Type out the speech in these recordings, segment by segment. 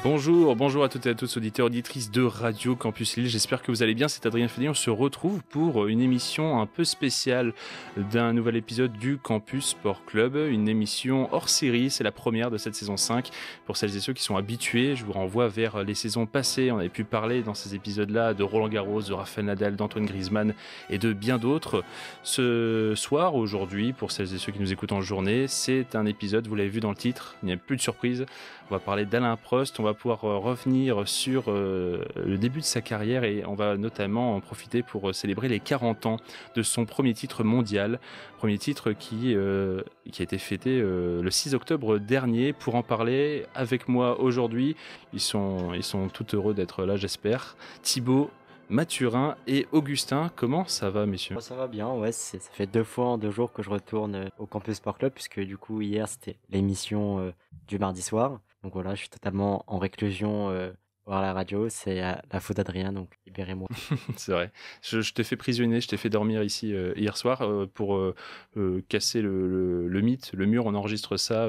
Bonjour à toutes et à tous, auditeurs, auditrices de Radio Campus Lille. J'espère que vous allez bien. C'est Adrien Fédé. On se retrouve pour une émission un peu spéciale d'un nouvel épisode du Campus Sport Club. Une émission hors série. C'est la première de cette saison 5. Pour celles et ceux qui sont habitués, je vous renvoie vers les saisons passées. On avait pu parler dans ces épisodes-là de Roland Garros, de Rafael Nadal, d'Antoine Griezmann et de bien d'autres. Ce soir, aujourd'hui, pour celles et ceux qui nous écoutent en journée, c'est un épisode, vous l'avez vu dans le titre, il n'y a plus de surprise. On va parler d'Alain Prost, on va pouvoir revenir sur le début de sa carrière et on va notamment en profiter pour célébrer les 40 ans de son premier titre mondial. Premier titre qui a été fêté le 6 octobre dernier. Pour en parler avec moi aujourd'hui, ils sont tout heureux d'être là, j'espère. Thibaut, Mathurin et Augustin, comment ça va, messieurs ? Ça va bien, ouais, ça fait 2 fois en 2 jours que je retourne au Campus Sport Club, puisque du coup hier c'était l'émission du mardi soir. Donc voilà, je suis totalement en réclusion à la radio, c'est la faute d'Adrien, donc libérez-moi. C'est vrai, je t'ai fait prisonnier, je t'ai fait dormir ici hier soir pour casser le mythe, le mur. On enregistre ça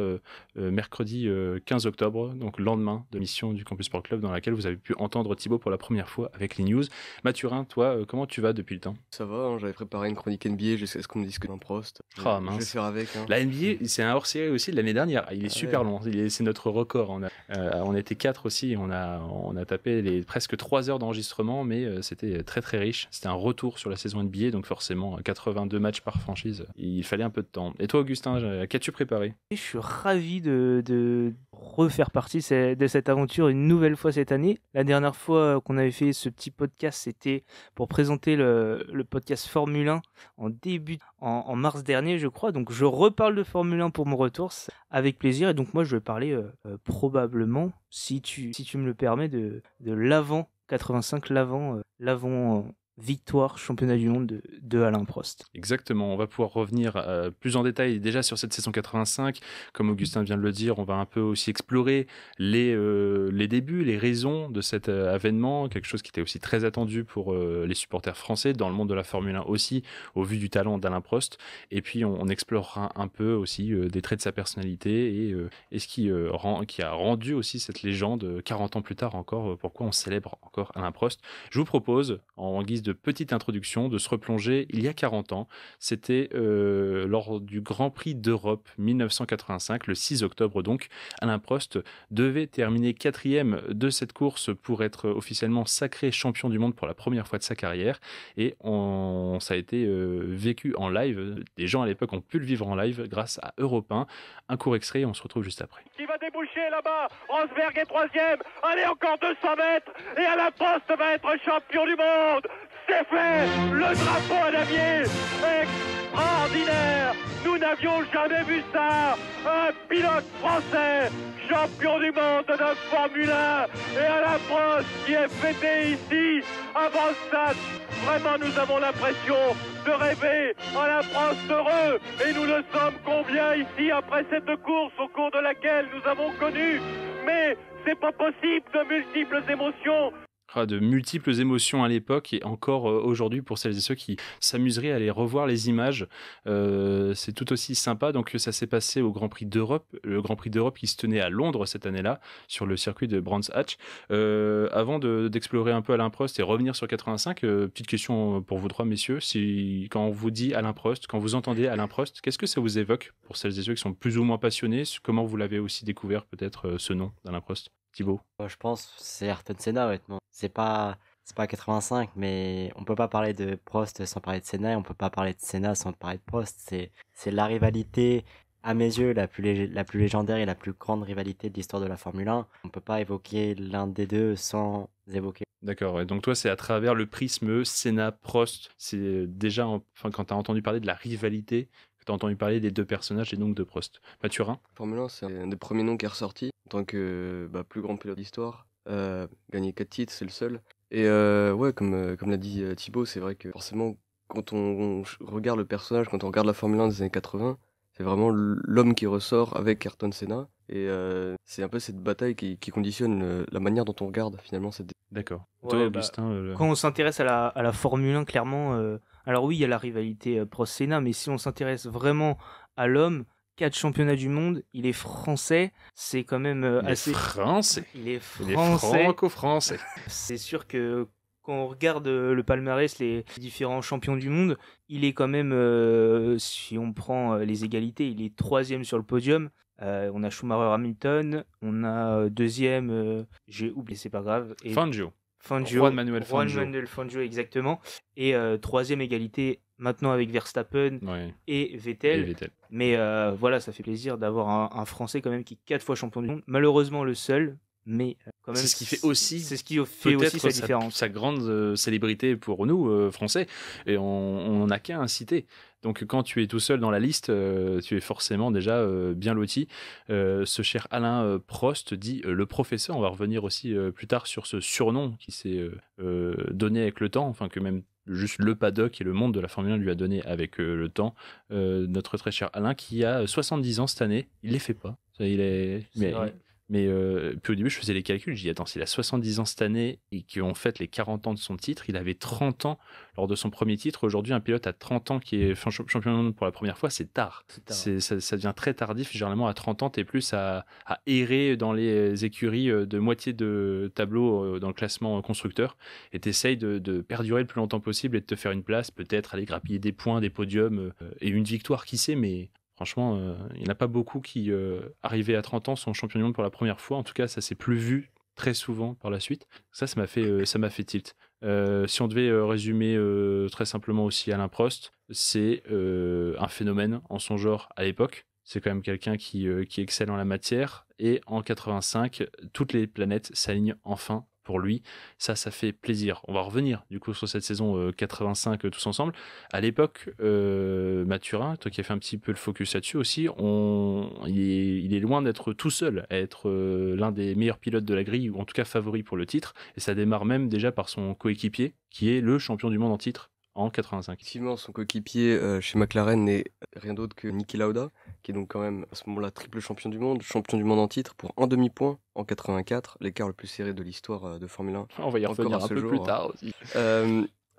mercredi 15 octobre, donc le lendemain de l'émission du Campus Sport Club dans laquelle vous avez pu entendre Thibaut pour la première fois avec les news. Mathurin, toi, comment tu vas depuis le temps ? Ça va, hein, j'avais préparé une chronique NBA jusqu'à ce qu'on me dise que un Prost. Je vais faire avec. Hein. La NBA, c'est un hors-série aussi de l'année dernière. Il est super long, c'est notre record. On était 4 aussi et on a tapé les presque 3 heures d'enregistrement, mais c'était très très riche. C'était un retour sur la saison NBA, donc forcément 82 matchs par franchise. Il fallait un peu de temps. Et toi, Augustin, qu'as-tu préparé ? Je suis ravi de refaire partie de cette aventure une nouvelle fois cette année. La dernière fois qu'on avait fait ce petit podcast, c'était pour présenter le podcast Formule 1 en mars dernier, je crois. Donc je reparle de Formule 1 pour mon retour avec plaisir. Et donc moi, je vais parler probablement, si tu me le permets, de l'avant 85, l'avant victoire championnat du monde de Alain Prost. Exactement, on va pouvoir revenir plus en détail déjà sur cette saison 85. Comme Augustin vient de le dire, on va un peu aussi explorer les débuts, les raisons de cet avènement, quelque chose qui était aussi très attendu pour les supporters français, dans le monde de la Formule 1 aussi, au vu du talent d'Alain Prost. Et puis on explorera un peu aussi des traits de sa personnalité et ce qui a rendu aussi cette légende 40 ans plus tard encore, pourquoi on célèbre encore Alain Prost. Je vous propose, en guise de petite introduction, de se replonger il y a 40 ans. C'était lors du Grand Prix d'Europe 1985, le 6 octobre donc. Alain Prost devait terminer 4e de cette course pour être officiellement sacré champion du monde pour la première fois de sa carrière. Et ça a été vécu en live. Des gens à l'époque ont pu le vivre en live grâce à Europe 1. Un court extrait et on se retrouve juste après. Qui va déboucher là-bas, Rosberg est 3e, allez encore 200 mètres, et Alain Prost va être champion du monde. C'est fait, le drapeau à damier, extraordinaire, nous n'avions jamais vu ça, un pilote français, champion du monde de Formule 1, et Alain Prost qui est fêté ici, avant ça, vraiment nous avons l'impression de rêver, Alain Prost heureux, et nous le sommes combien ici après cette course au cours de laquelle nous avons connu, mais c'est pas possible, de multiples émotions. De multiples émotions à l'époque et encore aujourd'hui pour celles et ceux qui s'amuseraient à aller revoir les images. C'est tout aussi sympa. Donc ça s'est passé au Grand Prix d'Europe, le Grand Prix d'Europe qui se tenait à Londres cette année-là sur le circuit de Brands Hatch. Avant d'explorer un peu Alain Prost et revenir sur 85, petite question pour vous trois messieurs. Quand on vous dit Alain Prost, quand vous entendez Alain Prost, qu'est-ce que ça vous évoque pour celles et ceux qui sont plus ou moins passionnés ? Comment vous l'avez aussi découvert peut-être ce nom d'Alain Prost ? Thibaut ? Je pense que c'est Ayrton Senna, honnêtement. C'est pas 85, mais on peut pas parler de Prost sans parler de Senna, et on peut pas parler de Senna sans parler de Prost. C'est la rivalité, à mes yeux, la plus légendaire et la plus grande rivalité de l'histoire de la Formule 1. On peut pas évoquer l'un des deux sans évoquer. D'accord, et donc toi c'est à travers le prisme Senna-Prost, c'est déjà, quand tu as entendu parler de la rivalité, que tu as entendu parler des deux personnages et donc de Prost. Mathurin ? Formule 1, c'est un des premiers noms qui est ressorti en tant que plus grand pilote d'histoire. Gagner 4 titres, c'est le seul. Et comme l'a dit Thibaut, c'est vrai que forcément, quand on regarde le personnage, quand on regarde la Formule 1 des années 80, c'est vraiment l'homme qui ressort avec Ayrton Senna. Et c'est un peu cette bataille qui conditionne la manière dont on regarde finalement cette. D'accord. Ouais, Toi, Augustin, Quand on s'intéresse à la Formule 1, clairement, alors oui, il y a la rivalité Prost-Senna, mais si on s'intéresse vraiment à l'homme, 4 championnats du monde, il est français, c'est quand même assez... Français. Il est Il est français. franco-français. C'est sûr que quand on regarde le palmarès, les différents champions du monde, il est quand même, si on prend les égalités, il est 3e sur le podium. On a Schumacher-Hamilton, on a 2e, j'ai oublié, c'est pas grave. Et Fangio. Juan Manuel Fangio, exactement. Et 3e égalité maintenant avec Verstappen Ouais. et Vettel. Et Vettel. Mais voilà, ça fait plaisir d'avoir un Français quand même qui est 4 fois champion du monde. Malheureusement le seul, mais quand même C'est ce qui fait aussi c'est ce qui fait aussi sa différence. sa grande célébrité pour nous, Français, et on n'en a qu'à inciter. Donc quand tu es tout seul dans la liste, tu es forcément déjà bien loti. Ce cher Alain Prost dit le professeur. On va revenir aussi plus tard sur ce surnom qui s'est donné avec le temps, enfin que même juste le paddock et le monde de la Formule 1 lui a donné avec le temps. Notre très cher Alain qui a 70 ans cette année. Il les fait pas. Ça, il est... C'est vrai. Mais puis au début, je faisais les calculs. Je dis, attends, s'il a 70 ans cette année et qu'on fête les 40 ans de son titre, il avait 30 ans lors de son premier titre. Aujourd'hui, un pilote à 30 ans qui est champion du monde pour la première fois, c'est tard. Ça devient très tardif. Généralement, à 30 ans, tu es plus à errer dans les écuries de moitié de tableau dans le classement constructeur. Et tu essayes de perdurer le plus longtemps possible et de te faire une place, peut-être aller grappiller des points, des podiums et une victoire, qui sait, mais... Franchement, il n'y en a pas beaucoup qui, arrivés à 30 ans, sont champions du monde pour la première fois. En tout cas, ça s'est plus vu très souvent par la suite. Ça m'a fait tilt. Si on devait résumer très simplement aussi Alain Prost, c'est un phénomène en son genre à l'époque. C'est quand même quelqu'un qui excelle en la matière. Et en 85, toutes les planètes s'alignent enfin pour lui. Ça fait plaisir. On va revenir du coup sur cette saison 85 tous ensemble. À l'époque, Mathurin, toi qui as fait un petit peu le focus là-dessus aussi, il est loin d'être tout seul à être l'un des meilleurs pilotes de la grille, ou en tout cas favori pour le titre. Et ça démarre même déjà par son coéquipier, qui est le champion du monde en titre en 85. Effectivement, son coéquipier chez McLaren n'est rien d'autre que Niki Lauda, qui est donc quand même à ce moment-là triple champion du monde en titre pour un demi-point en 84, l'écart le plus serré de l'histoire de Formule 1. On va y revenir Encore un à ce peu jour, plus tard aussi.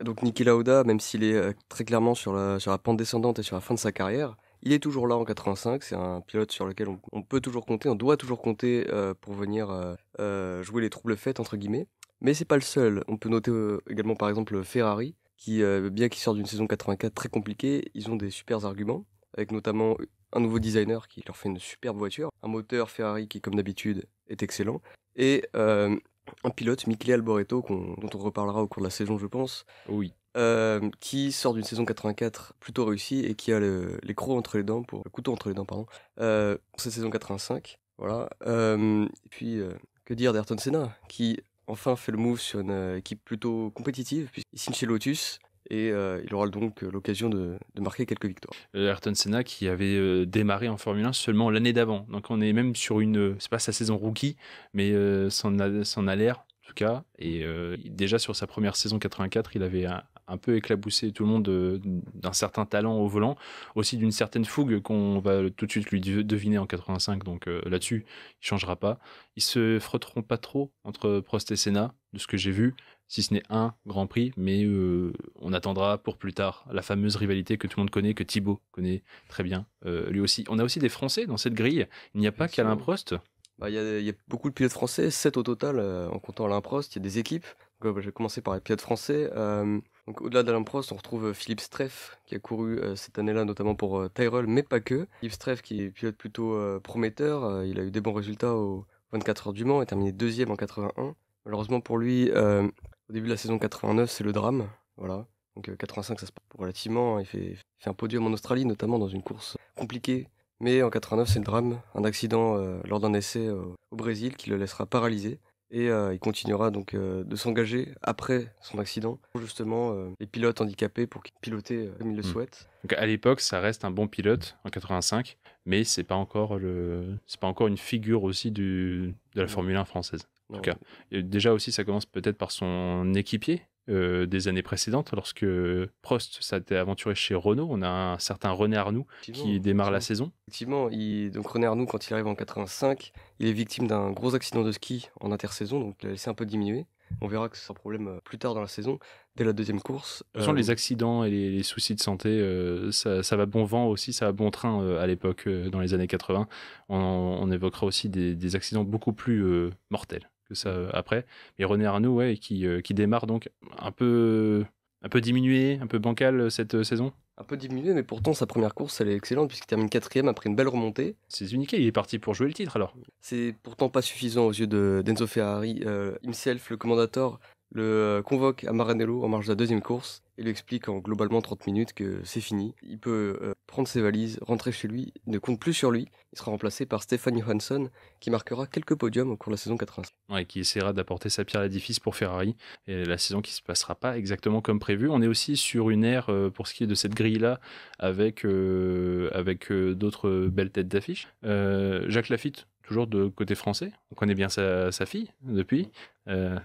Donc Niki Lauda, même s'il est très clairement sur la pente descendante et sur la fin de sa carrière, il est toujours là en 85. C'est un pilote sur lequel on peut toujours compter, on doit toujours compter pour venir jouer les troubles fêtes entre guillemets. Mais c'est pas le seul. On peut noter également par exemple Ferrari, qui, bien qu'ils sortent d'une saison 84 très compliquée, ils ont des super arguments, avec notamment un nouveau designer qui leur fait une superbe voiture, un moteur Ferrari qui, comme d'habitude, est excellent, et un pilote, Michele Alboreto, dont on reparlera au cours de la saison, je pense, Oui. qui sort d'une saison 84 plutôt réussie et qui a le couteau entre les dents, pour cette saison 85. Voilà. Et puis, que dire d'Ayrton Senna, qui enfin fait le move sur une équipe plutôt compétitive, puisqu'il signe chez Lotus, et il aura donc l'occasion de marquer quelques victoires. Ayrton Senna qui avait démarré en Formule 1 seulement l'année d'avant. Donc on est même sur c'est pas sa saison rookie, mais c'en a l'air en tout cas. Et déjà sur sa première saison 84, il avait un peu éclaboussé tout le monde d'un certain talent au volant, aussi d'une certaine fougue qu'on va tout de suite lui deviner en 85. Donc là-dessus, il changera pas. Ils se frotteront pas trop entre Prost et Senna, de ce que j'ai vu, si ce n'est un Grand Prix, mais on attendra pour plus tard la fameuse rivalité que tout le monde connaît, que Thibaut connaît très bien. Lui aussi. On a aussi des Français dans cette grille. Il n'y a pas qu'Alain Prost. Il y a beaucoup de pilotes français, 7 au total, en comptant Alain Prost. Il y a des équipes. Donc, je vais commencer par les pilotes français. Donc, au-delà d'Alain Prost, on retrouve Philippe Streff, qui a couru cette année-là, notamment pour Tyrrell, mais pas que. Philippe Streff, qui est pilote plutôt prometteur. Il a eu des bons résultats aux 24 heures du Mans et terminé 2e en 81. Malheureusement pour lui, au début de la saison 89, c'est le drame. Voilà. Donc 85, ça se passe relativement. Il fait un podium en Australie, notamment dans une course compliquée. Mais en 89, c'est le drame. Un accident lors d'un essai au Brésil qui le laissera paralysé. Et il continuera donc de s'engager après son accident pour justement les pilotes handicapés pour qu'ils pilotent comme ils le souhaitent. Donc à l'époque, ça reste un bon pilote en 85, mais c'est pas encore une figure aussi de la Formule 1 française. En tout cas, et déjà aussi, ça commence peut-être par son équipier des années précédentes, lorsque Prost s'était aventuré chez Renault. On a un certain René Arnoux qui démarre la saison. Effectivement, donc René Arnoux, quand il arrive en 85, il est victime d'un gros accident de ski en intersaison, donc il a laissé un peu diminuer. On verra que c'est un problème plus tard dans la saison, dès la deuxième course. De toute façon, les accidents et les soucis de santé, ça va bon vent aussi, ça va bon train à l'époque, dans les années 80. On évoquera aussi des accidents beaucoup plus mortels que ça après. Mais René Arnoux, ouais, qui démarre donc un peu diminué, un peu bancal cette saison. Un peu diminué, mais pourtant sa première course elle est excellente puisqu'il termine 4ème après une belle remontée. C'est unique, il est parti pour jouer le titre alors. C'est pourtant pas suffisant aux yeux d'Enzo Ferrari. Himself, le commandateur, le convoque à Maranello en marge de la deuxième course et lui explique en globalement 30 minutes que c'est fini. Il peut prendre ses valises, rentrer chez lui, il ne compte plus sur lui. Il sera remplacé par Stefan Johansson qui marquera quelques podiums au cours de la saison 85. Ouais, qui essaiera d'apporter sa pierre à l'édifice pour Ferrari. Et la saison qui se passera pas exactement comme prévu. On est aussi sur une ère, pour ce qui est de cette grille-là, avec d'autres belles têtes d'affiche. Jacques Lafitte, toujours de côté français. On connaît bien sa fille depuis.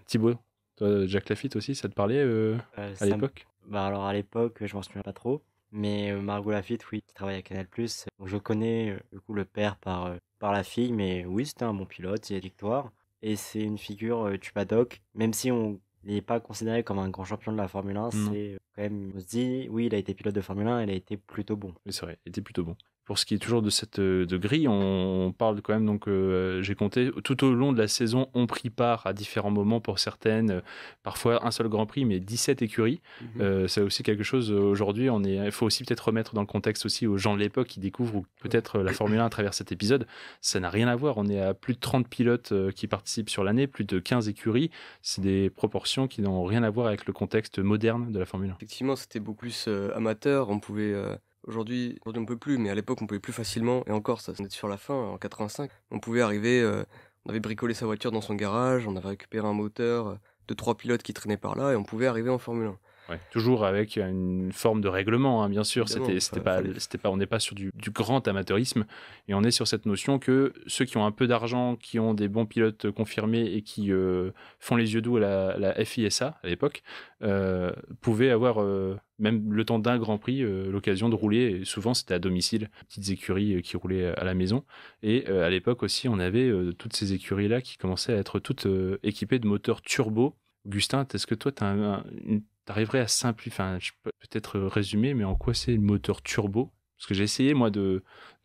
Thibaut, toi, Jacques Lafitte aussi, ça te parlait à l'époque? Bah alors à l'époque, je m'en souviens pas trop. Mais Margot Lafitte, oui, qui travaille à Canal+. Donc je connais du coup le père par la fille, mais oui, c'était un bon pilote, c'est victoire. Et c'est une figure du paddock, même si on n'est pas considéré comme un grand champion de la Formule 1, c'est quand même, on se dit, oui, il a été pilote de Formule 1, il a été plutôt bon. Oui, c'est vrai, il était plutôt bon. Pour ce qui est toujours de cette de grille, on parle quand même, donc j'ai compté, tout au long de la saison, on prit part à différents moments pour certaines, parfois un seul Grand Prix, mais 17 écuries. C'est aussi quelque chose, aujourd'hui, il faut aussi peut-être remettre dans le contexte aussi aux gens de l'époque qui découvrent peut-être la Formule 1 à travers cet épisode. Ça n'a rien à voir, on est à plus de 30 pilotes qui participent sur l'année, plus de 15 écuries. C'est des proportions qui n'ont rien à voir avec le contexte moderne de la Formule 1. Effectivement, c'était beaucoup plus amateur, on pouvait... Aujourd'hui, on peut plus, mais à l'époque, on pouvait plus facilement. Et encore, ça était sur la fin, en 85. On pouvait arriver, on avait bricolé sa voiture dans son garage, on avait récupéré un moteur de 3 pilotes qui traînaient par là, et on pouvait arriver en Formule 1. Ouais, toujours avec une forme de règlement, hein, bien sûr. On n'est pas sur du grand amateurisme, et on est sur cette notion que ceux qui ont un peu d'argent, qui ont des bons pilotes confirmés et qui font les yeux doux à la FISA à l'époque, pouvaient avoir même le temps d'un Grand Prix l'occasion de rouler. Et souvent c'était à domicile, petites écuries qui roulaient à la maison. Et à l'époque aussi, on avait toutes ces écuries là qui commençaient à être toutes équipées de moteurs turbo. Augustin, est-ce que toi t'arriverais à simplifier, enfin, je peux peut-être résumer, mais en quoi c'est le moteur turbo? Parce que j'ai essayé, moi, de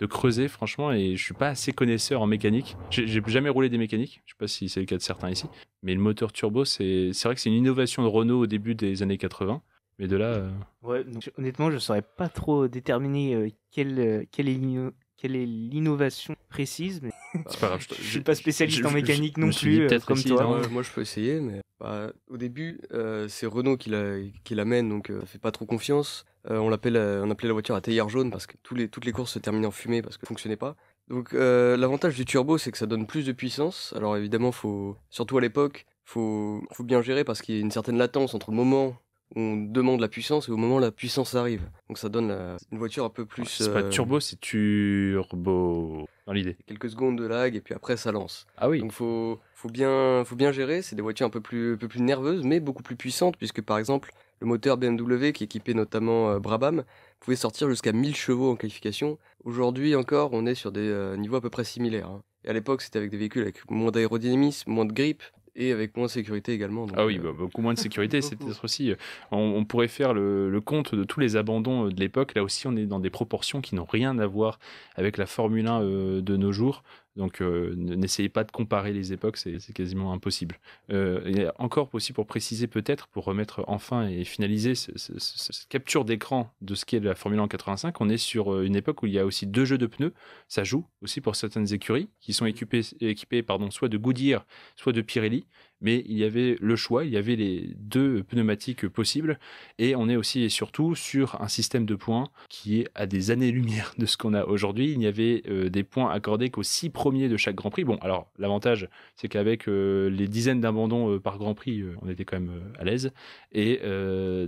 creuser, franchement, et je suis pas assez connaisseur en mécanique. J'ai jamais roulé des mécaniques, je sais pas si c'est le cas de certains ici, mais le moteur turbo, c'est vrai que c'est une innovation de Renault au début des années 80, mais de là... Ouais, donc, honnêtement, je saurais pas trop déterminer quelle est l'innovation précise, mais c'est pas grave, je suis pas spécialiste en mécanique non plus, comme toi. Moi, je peux essayer, mais au début, c'est Renault qui l'amène, donc ça fait pas trop confiance. On appelait la voiture à théière jaune parce que toutes les courses se terminaient en fumée parce que ça fonctionnait pas. Donc l'avantage du turbo, c'est que ça donne plus de puissance. Alors évidemment, surtout à l'époque, faut bien gérer parce qu'il y a une certaine latence entre le moment où on demande la puissance et au moment où la puissance arrive. Donc ça donne une voiture un peu plus... C'est pas turbo, c'est turbo dans l'idée. Quelques secondes de lag et puis après ça lance. Ah oui. Donc faut bien gérer. C'est des voitures un peu plus nerveuses mais beaucoup plus puissantes puisque par exemple le moteur BMW qui équipait notamment Brabham pouvait sortir jusqu'à 1000 chevaux en qualification. Aujourd'hui encore on est sur des niveaux à peu près similaires. Hein. Et à l'époque c'était avec des véhicules avec moins d'aérodynamisme, moins de grip et avec moins de sécurité également. Donc, ah oui, beaucoup moins de sécurité. C'est peut-être aussi... on pourrait faire le compte de tous les abandons de l'époque. Là aussi, on est dans des proportions qui n'ont rien à voir avec la Formule 1 de nos jours. Donc, n'essayez pas de comparer les époques, c'est quasiment impossible. Et encore aussi pour préciser peut-être, pour remettre enfin et finaliser cette capture d'écran de ce qu'est la Formule 1 en 85, on est sur une époque où il y a aussi 2 jeux de pneus. Ça joue aussi pour certaines écuries qui sont équipées soit de Goodyear, soit de Pirelli. Mais il y avait le choix, il y avait les 2 pneumatiques possibles, et on est aussi et surtout sur un système de points qui est à des années-lumière de ce qu'on a aujourd'hui. Il n'y avait des points accordés qu'aux 6 premiers de chaque Grand Prix. Bon, alors l'avantage, c'est qu'avec les dizaines d'abandons par Grand Prix, on était quand même à l'aise, et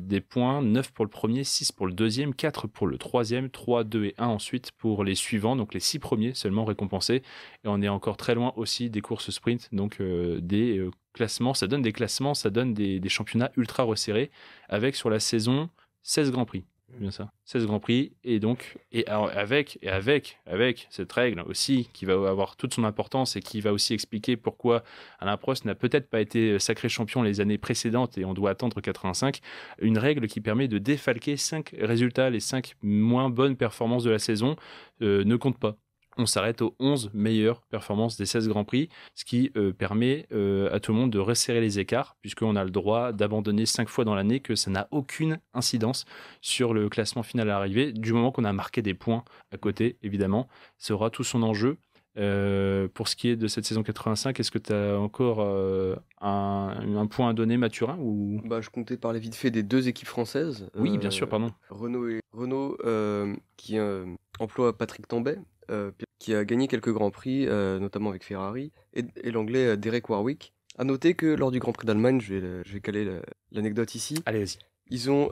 des points, 9 pour le premier, 6 pour le deuxième, 4 pour le troisième, 3, 2 et 1 ensuite pour les suivants, donc les 6 premiers seulement récompensés, et on est encore très loin aussi des courses sprint, donc des classements, ça donne des championnats ultra resserrés avec sur la saison 16 Grands Prix. Bien ça. 16 Grands Prix, et donc, avec cette règle aussi, qui va avoir toute son importance et qui va aussi expliquer pourquoi Alain Prost n'a peut-être pas été sacré champion les années précédentes et on doit attendre 85, une règle qui permet de défalquer 5 résultats, les 5 moins bonnes performances de la saison ne compte pas. On s'arrête aux 11 meilleures performances des 16 Grands Prix, ce qui permet à tout le monde de resserrer les écarts, puisqu'on a le droit d'abandonner 5 fois dans l'année, que ça n'a aucune incidence sur le classement final à l'arrivée, du moment qu'on a marqué des points à côté, évidemment. Ça aura tout son enjeu. Pour ce qui est de cette saison 85, est-ce que tu as encore un point à donner, Mathurin ou... Je comptais parler vite fait des 2 équipes françaises. Oui, bien sûr, pardon. Renault qui emploie Patrick Tambay, qui a gagné quelques Grands Prix, notamment avec Ferrari, et l'anglais Derek Warwick. À noter que lors du Grand Prix d'Allemagne, je vais caler l'anecdote ici, Allez, vas-y. ils ont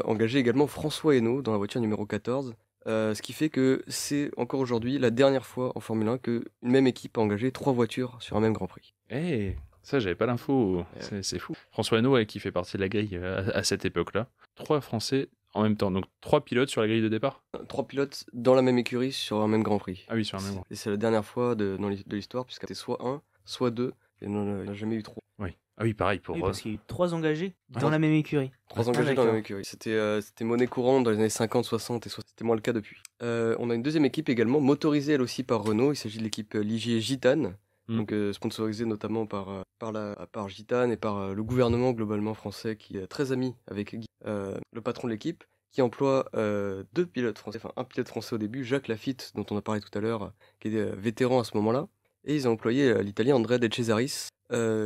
engagé également François Hainaut dans la voiture numéro 14, ce qui fait que c'est encore aujourd'hui la dernière fois en Formule 1 qu'une même équipe a engagé 3 voitures sur un même Grand Prix. Ça, j'avais pas l'info. C'est fou. François Hainaut, qui fait partie de la grille à cette époque-là. 3 Français en même temps. Donc 3 pilotes sur la grille de départ. 3 pilotes dans la même écurie sur un même Grand Prix. Ah oui, sur un même Grand Prix. Et c'est la dernière fois de l'histoire, puisqu'il c'était soit 1, soit 2, et il n'y en a jamais eu 3. Oui. Ah oui, pareil pour... Oui, parce qu'il y a eu 3 engagés dans la même écurie. 3 engagés dans la même écurie. C'était monnaie courante dans les années 50, 60 et 60. C'était moins le cas depuis. On a une deuxième équipe également, motorisée elle aussi par Renault. Il s'agit de l'équipe Ligier Gitane. Donc sponsorisée notamment par Gitane et par le gouvernement globalement français, qui est très ami avec Guy, le patron de l'équipe, qui emploie 2 pilotes français, enfin un pilote français au début, Jacques Lafitte, dont on a parlé tout à l'heure, qui était vétéran à ce moment-là. Et ils ont employé l'italien Andrea De Cesaris,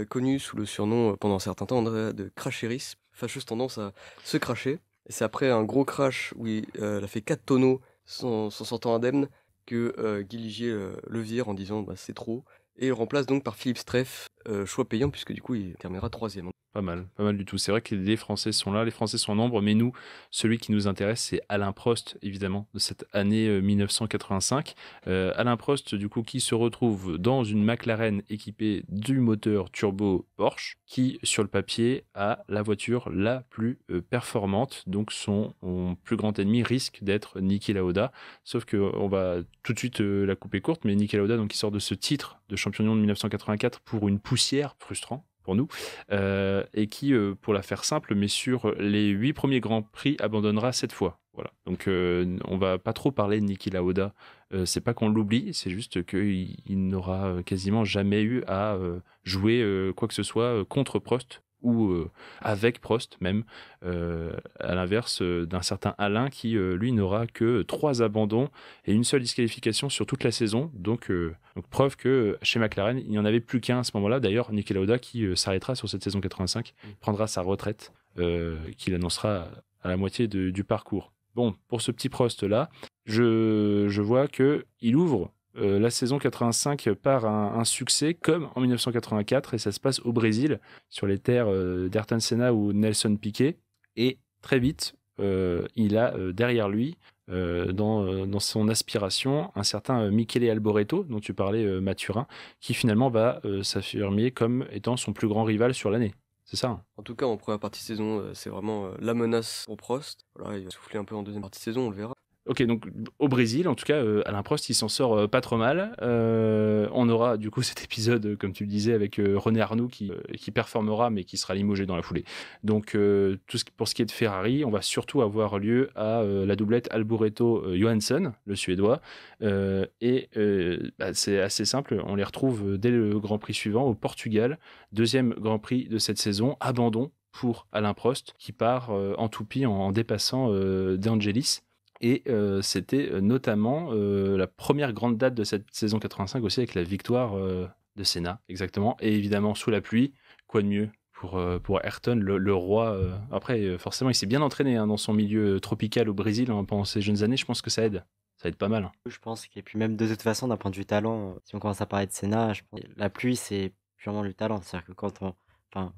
connu sous le surnom pendant un certain temps Andrea de Cracheris, fâcheuse tendance à se cracher. Et c'est après un gros crash où il a fait 4 tonneaux sans sortant indemne que Guy Ligier le vire en disant c'est trop. Et il remplace donc par Philippe Streff, choix payant, puisque du coup il terminera 3e. Pas mal du tout. C'est vrai que les Français sont là, les Français sont en nombre, mais nous, celui qui nous intéresse, c'est Alain Prost, évidemment, de cette année 1985. Alain Prost, du coup, qui se retrouve dans une McLaren équipée du moteur turbo Porsche, qui, sur le papier, a la voiture la plus performante. Donc son plus grand ennemi risque d'être Niki Lauda. Sauf qu'on va tout de suite la couper courte, mais Niki Lauda, donc, qui sort de ce titre de champion du monde 1984 pour une poussière, frustrant pour nous, et qui, pour la faire simple, mais sur les 8 premiers Grands Prix, abandonnera 7 fois. Voilà. Donc on va pas trop parler de Niki Lauda, c'est pas qu'on l'oublie, c'est juste qu'il n'aura quasiment jamais eu à jouer quoi que ce soit contre Prost, ou avec Prost même, à l'inverse d'un certain Alain qui lui n'aura que 3 abandons et une seule disqualification sur toute la saison, donc preuve que chez McLaren il n'y en avait plus qu'un à ce moment-là. D'ailleurs Niki Lauda qui s'arrêtera sur cette saison 85, prendra sa retraite qu'il annoncera à la moitié du parcours. Bon, pour ce petit Prost là, je vois qu'il ouvre la saison 85 par un succès comme en 1984, et ça se passe au Brésil, sur les terres d'Ayrton Senna ou Nelson Piquet, et très vite il a derrière lui dans son aspiration un certain Michele Alboreto dont tu parlais, Mathurin, qui finalement va s'affirmer comme étant son plus grand rival sur l'année. C'est ça, hein. En tout cas en première partie de saison, c'est vraiment la menace pour Prost. Voilà, il va souffler un peu en deuxième partie de saison, on le verra. Ok, donc au Brésil, en tout cas, Alain Prost, il s'en sort pas trop mal. On aura du coup cet épisode, comme tu le disais, avec René Arnoux qui performera, mais qui sera limogé dans la foulée. Donc, pour ce qui est de Ferrari, on va surtout avoir lieu à la doublette Alboreto-Johansson, le Suédois. C'est assez simple, on les retrouve dès le Grand Prix suivant au Portugal. 2e Grand Prix de cette saison, abandon pour Alain Prost, qui part en toupie en dépassant De Angelis. Et c'était notamment la première grande date de cette saison 85 aussi, avec la victoire de Senna, exactement. Et évidemment, sous la pluie, quoi de mieux pour Ayrton, le roi. Après, forcément, il s'est bien entraîné dans son milieu tropical au Brésil pendant ses jeunes années. Je pense que ça aide pas mal. Je pense et puis même de toute façon, d'un point de vue talent, si on commence à parler de Senna, je pense que la pluie, c'est purement du talent. C'est-à-dire que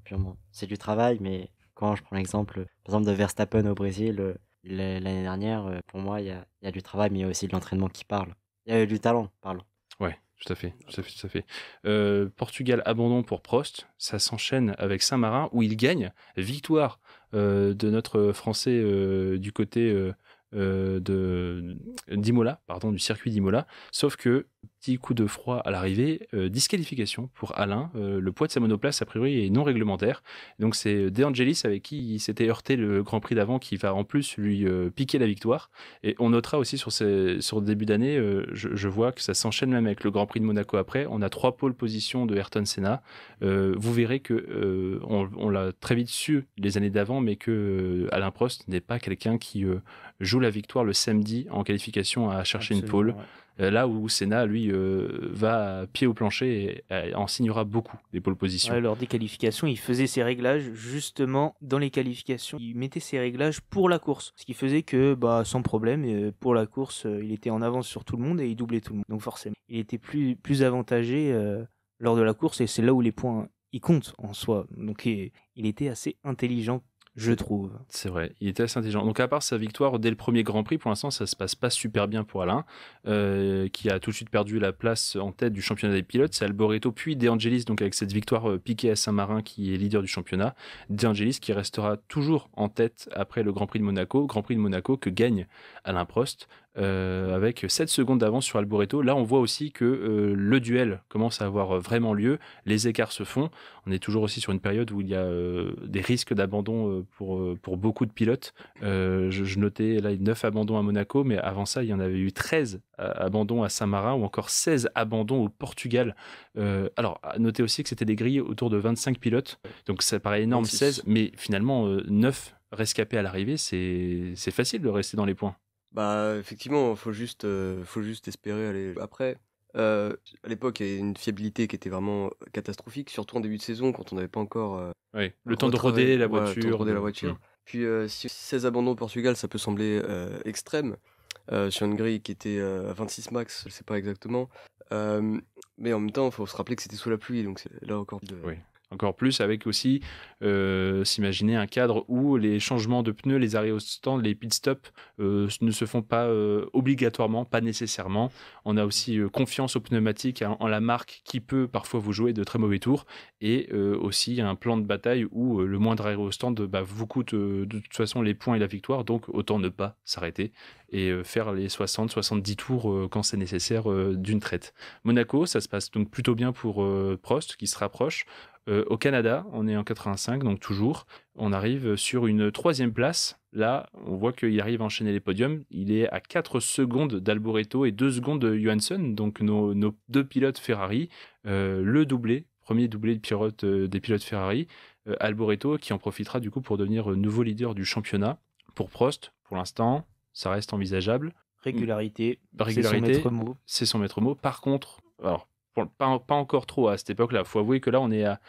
purement, c'est du travail, mais quand je prends l'exemple, par exemple, de Verstappen au Brésil, l'année dernière, pour moi, il y a du travail, mais il y a aussi de l'entraînement qui parle. Il y a du talent, pardon. Ouais, tout à fait. Portugal, abandon pour Prost. Ça s'enchaîne avec Saint-Marin, où il gagne. Victoire de notre Français du côté d'Imola, du circuit d'Imola, sauf que petit coup de froid à l'arrivée, disqualification pour Alain, le poids de sa monoplace a priori est non réglementaire, donc c'est De Angelis avec qui il s'était heurté le Grand Prix d'avant qui va en plus lui piquer la victoire, et on notera aussi sur le début d'année, je vois que ça s'enchaîne même avec le Grand Prix de Monaco après, on a 3 pôles positions de Ayrton Senna, vous verrez que on l'a très vite su les années d'avant, mais que Alain Prost n'est pas quelqu'un qui joue la victoire le samedi en qualification à chercher une pole. Ouais. Là où Senna, lui, va pied au plancher et en signera beaucoup des pole positions. Ouais, lors des qualifications, il faisait ses réglages justement dans les qualifications. Il mettait ses réglages pour la course. Ce qui faisait que, sans problème, pour la course, il était en avance sur tout le monde et il doublait tout le monde. Donc forcément, il était plus avantagé lors de la course et c'est là où les points, ils comptent en soi. Donc il était assez intelligent, je trouve. C'est vrai, il était assez intelligent. Donc à part sa victoire dès le premier Grand Prix, pour l'instant ça se passe pas super bien pour Alain, qui a tout de suite perdu la place en tête du championnat des pilotes. C'est Alboreto puis De Angelis, donc avec cette victoire piquée à Saint-Marin, qui est leader du championnat. De Angelis qui restera toujours en tête après le Grand Prix de Monaco que gagne Alain Prost. Avec 7 secondes d'avance sur Alboreto. Là on voit aussi que le duel commence à avoir vraiment lieu, les écarts se font, on est toujours aussi sur une période où il y a des risques d'abandon pour beaucoup de pilotes. Je notais là 9 abandons à Monaco, mais avant ça il y en avait eu 13 abandons à Saint-Marin ou encore 16 abandons au Portugal. Alors à noter aussi que c'était des grilles autour de 25 pilotes, donc ça paraît énorme, 26. 16, mais finalement 9 rescapés à l'arrivée, c'est facile de rester dans les points. Bah, effectivement, faut juste espérer aller. Après, à l'époque, il y avait une fiabilité qui était vraiment catastrophique, surtout en début de saison, quand on n'avait pas encore Oui, le temps de roder la ouais, le temps de voiture. roder la voiture. Puis, si 16 abandons au Portugal, ça peut sembler extrême, sur une grille qui était à 26 max, je sais pas exactement. Mais en même temps, il faut se rappeler que c'était sous la pluie, donc c'est là encore. Oui. Encore plus avec aussi s'imaginer un cadre où les changements de pneus, les arrêts au stand, les pit stops ne se font pas obligatoirement, pas nécessairement. On a aussi confiance aux pneumatiques, en la marque qui peut parfois vous jouer de très mauvais tours, et aussi un plan de bataille où le moindre arrêt au stand vous coûte de toute façon les points et la victoire, donc autant ne pas s'arrêter et faire les 60-70 tours quand c'est nécessaire d'une traite. Monaco, ça se passe donc plutôt bien pour Prost qui se rapproche. Au Canada, on est en 85, donc toujours, on arrive sur une 3e place. Là, on voit qu'il arrive à enchaîner les podiums. Il est à 4 secondes d'Alboreto et 2 secondes de Johansson, donc nos 2 pilotes Ferrari. Le doublé, premier doublé des pilotes Ferrari. Alboreto qui en profitera du coup pour devenir nouveau leader du championnat. Pour Prost, pour l'instant, ça reste envisageable. Régularité, c'est son maître mot. C'est son maître mot. Par contre, alors, pas encore trop à cette époque-là. Il faut avouer que là, on est à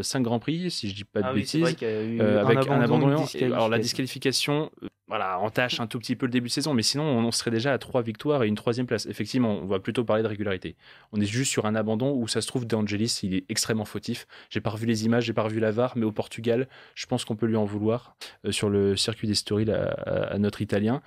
5 Grands Prix, si je dis pas de bêtises. C'est vrai qu'il y a eu avec un abandon. Et Alors la disqualification entache un tout petit peu le début de saison, mais sinon on serait déjà à 3 victoires et une 3e place. Effectivement, on va plutôt parler de régularité. On est juste sur un abandon où ça se trouve De Angelis, il est extrêmement fautif. J'ai pas revu les images, j'ai pas revu la VAR, mais au Portugal, je pense qu'on peut lui en vouloir sur le circuit d'Estoril à notre Italien.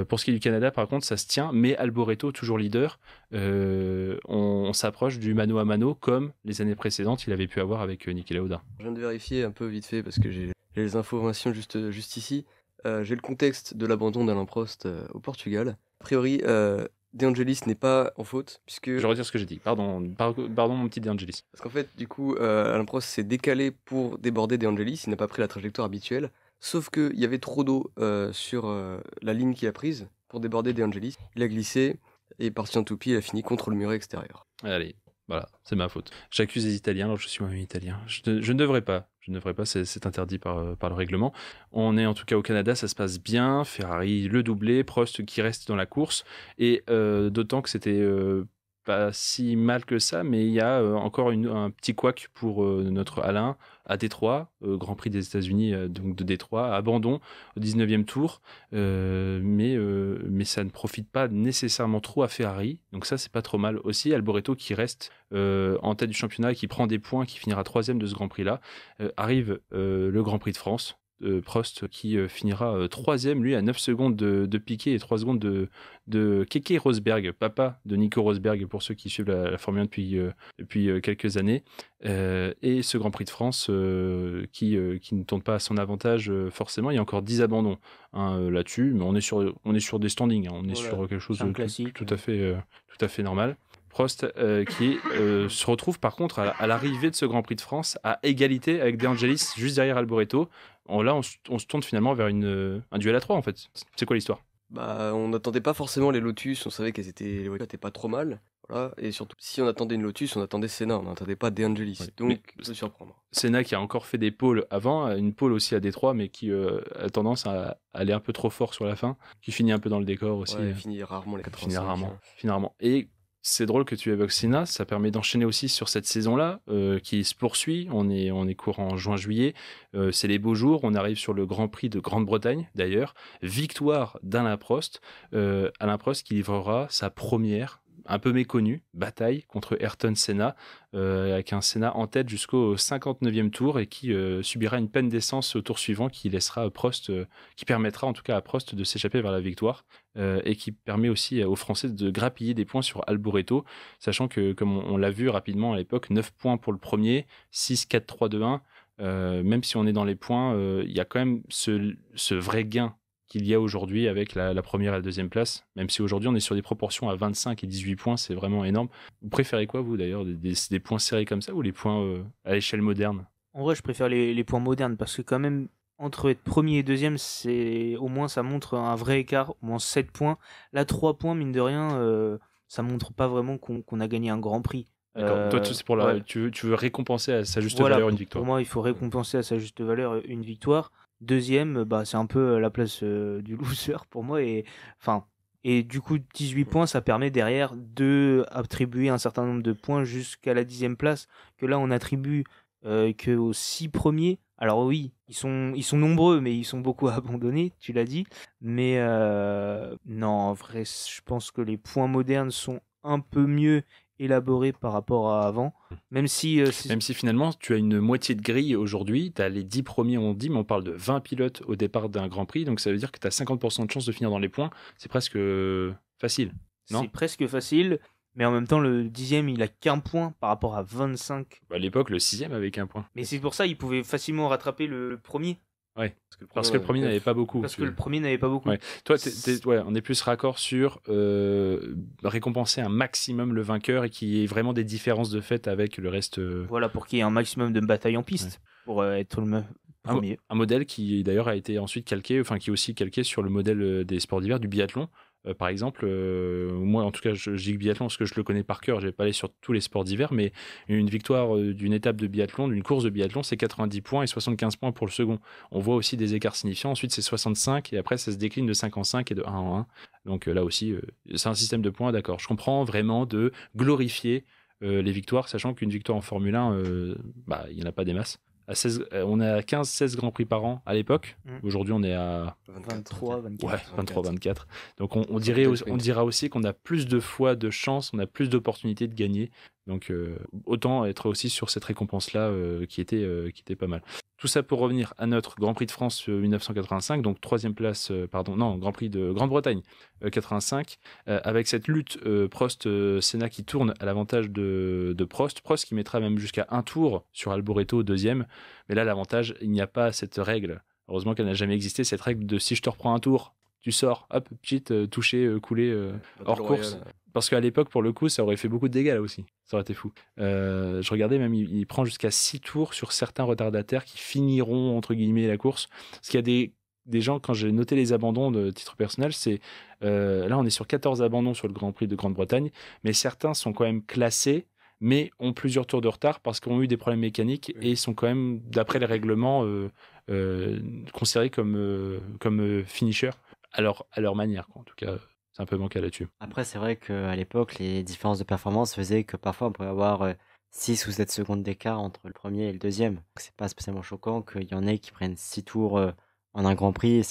Pour ce qui est du Canada, par contre, ça se tient, mais Alboreto toujours leader. On s'approche du mano à mano comme les années précédentes il avait pu avoir avec Niki Lauda. Je viens de vérifier un peu vite fait parce que j'ai les informations juste ici. J'ai le contexte de l'abandon d'Alain Prost au Portugal. A priori, De Angelis n'est pas en faute puisque. Je retire ce que j'ai dit. Pardon mon petit De Angelis. Parce qu'en fait, du coup, Alain Prost s'est décalé pour déborder De Angelis. Il n'a pas pris la trajectoire habituelle. Sauf qu'il y avait trop d'eau sur la ligne qu'il a prise pour déborder De Angelis. Il a glissé et est parti en toupie. Il a fini contre le muret extérieur. Allez. Voilà, c'est ma faute. J'accuse les Italiens alors je suis moi-même italien. Je ne devrais pas. C'est interdit par le règlement. On est en tout cas au Canada, ça se passe bien. Ferrari le doublé, Prost qui reste dans la course. Et d'autant que c'était pas si mal que ça, mais il y a encore un petit couac pour notre Alain à Détroit, Grand Prix des États-Unis donc de Détroit, abandon au 19e tour, mais ça ne profite pas nécessairement trop à Ferrari, donc ça c'est pas trop mal aussi. Alboreto qui reste en tête du championnat et qui prend des points, qui finira 3e de ce Grand Prix là, arrive le Grand Prix de France. Prost qui finira troisième, lui à 9 secondes de Piquet et 3 secondes de Keke Rosberg, papa de Nico Rosberg pour ceux qui suivent la Formule 1 depuis quelques années. Et ce Grand Prix de France qui ne tourne pas à son avantage forcément. Il y a encore 10 abandons là-dessus, mais on est sur des standings, on est sur quelque chose de tout à fait normal. Prost qui se retrouve par contre à l'arrivée de ce Grand Prix de France à égalité avec De Angelis juste derrière Alboreto. Là, on se tourne finalement vers un duel à 3 en fait. C'est quoi l'histoire ? On n'attendait pas forcément les Lotus, on savait les voitures étaient pas trop mal. Voilà. Et surtout, si on attendait une Lotus, on attendait Senna, on n'attendait pas De Angelis. Ouais, donc, ça peut surprendre. Senna qui a encore fait des pôles avant, une pôle aussi à Détroit, mais qui a tendance à aller un peu trop fort sur la fin, qui finit un peu dans le décor aussi. Ouais, finit rarement les 85. Finit rarement. Et c'est drôle que tu évoques Senna, ça permet d'enchaîner aussi sur cette saison-là qui se poursuit. On est courant en juin-juillet, c'est les beaux jours. On arrive sur le Grand Prix de Grande-Bretagne d'ailleurs. Victoire d'Alain Prost. Alain Prost qui livrera sa première, un peu méconnue, bataille contre Ayrton Senna, avec un Senna en tête jusqu'au 59e tour et qui subira une peine d'essence au tour suivant qui laissera Prost, qui permettra en tout cas à Prost de s'échapper vers la victoire. Et qui permet aussi aux Français de grappiller des points sur Alboreto, sachant que, comme on l'a vu rapidement à l'époque, 9 points pour le premier, 6, 4, 3, 2, 1. Même si on est dans les points, il y a quand même ce vrai gain qu'il y a aujourd'hui avec la première et la deuxième place, même si aujourd'hui on est sur des proportions à 25 et 18 points, c'est vraiment énorme. Vous préférez quoi, vous, d'ailleurs, des points serrés comme ça ou les points à l'échelle moderne ? En vrai, je préfère les points modernes parce que quand même, entre être premier et deuxième, au moins ça montre un vrai écart, au moins 7 points. Là, 3 points, mine de rien, ça montre pas vraiment qu'on a gagné un Grand Prix. D'accord. Toi, c'est pour tu veux récompenser à sa juste valeur une victoire. Pour moi, il faut récompenser à sa juste valeur une victoire. Deuxième, c'est un peu la place du loser pour moi. Et du coup, 18 points, ça permet derrière de attribuer un certain nombre de points jusqu'à la 10e place, que là, on attribue qu'aux 6 premiers. Alors oui, ils sont nombreux, mais ils sont beaucoup abandonnés, tu l'as dit. Mais non, en vrai, je pense que les points modernes sont un peu mieux élaborés par rapport à avant. Même si finalement, tu as une moitié de grille aujourd'hui, tu as les 10 premiers, on dit, mais on parle de 20 pilotes au départ d'un Grand Prix, donc ça veut dire que tu as 50% de chance de finir dans les points. C'est presque facile, non ? C'est presque facile. Mais en même temps, le 10e, il a qu'un point par rapport à 25. À l'époque, le 6e avait qu'un point. Mais c'est pour ça qu'il pouvait facilement rattraper le premier. Ouais, parce que le premier n'avait pas beaucoup. Ouais. Toi, on est plus raccord sur récompenser un maximum le vainqueur et qu'il y ait vraiment des différences de fait avec le reste. Voilà, pour qu'il y ait un maximum de batailles en piste, pour être le premier. Un modèle qui d'ailleurs a été ensuite calqué, qui est aussi calqué sur le modèle des sports d'hiver, du biathlon. Par exemple, moi en tout cas je dis biathlon parce que je le connais par cœur, je vais pas aller sur tous les sports d'hiver, mais une victoire d'une étape de biathlon, d'une course de biathlon, c'est 90 points et 75 points pour le second. On voit aussi des écarts signifiants, ensuite c'est 65 et après ça se décline de 5 en 5 et de 1 en 1. Donc là aussi, c'est un système de points, d'accord. Je comprends vraiment de glorifier les victoires, sachant qu'une victoire en Formule 1, il n'y en a pas des masses. On est à 15-16 Grands Prix par an à l'époque. Aujourd'hui, on est à 23-24. Ouais, 23-24. Donc, on dira aussi qu'on a plus de fois de chance, on a plus d'opportunités de gagner. Donc, autant être aussi sur cette récompense-là qui était pas mal. Tout ça pour revenir à notre Grand Prix de France 1985, donc troisième place, Grand Prix de Grande-Bretagne 85, avec cette lutte Prost-Senna qui tourne à l'avantage de Prost qui mettra même jusqu'à un tour sur Alboreto au deuxième, mais là l'avantage, il n'y a pas cette règle, heureusement qu'elle n'a jamais existé, cette règle de si je te reprends un tour, tu sors, hop, petite, touché, coulé, hors course. Parce qu'à l'époque, pour le coup, ça aurait fait beaucoup de dégâts là aussi. Ça aurait été fou. Je regardais même, il prend jusqu'à 6 tours sur certains retardataires qui finiront, entre guillemets, la course. Parce qu'il y a des gens, quand j'ai noté les abandons de titre personnel, là, on est sur 14 abandons sur le Grand Prix de Grande-Bretagne, mais certains sont quand même classés, mais ont plusieurs tours de retard parce qu'ils ont eu des problèmes mécaniques et sont quand même, d'après les règlements, considérés comme finishers à leur manière, quoi. En tout cas, c'est un peu bancal là-dessus. Après, c'est vrai qu'à l'époque, les différences de performance faisaient que parfois on pouvait avoir 6 ou 7 secondes d'écart entre le premier et le deuxième. Donc, c'est pas spécialement choquant qu'il y en ait qui prennent 6 tours en un Grand Prix.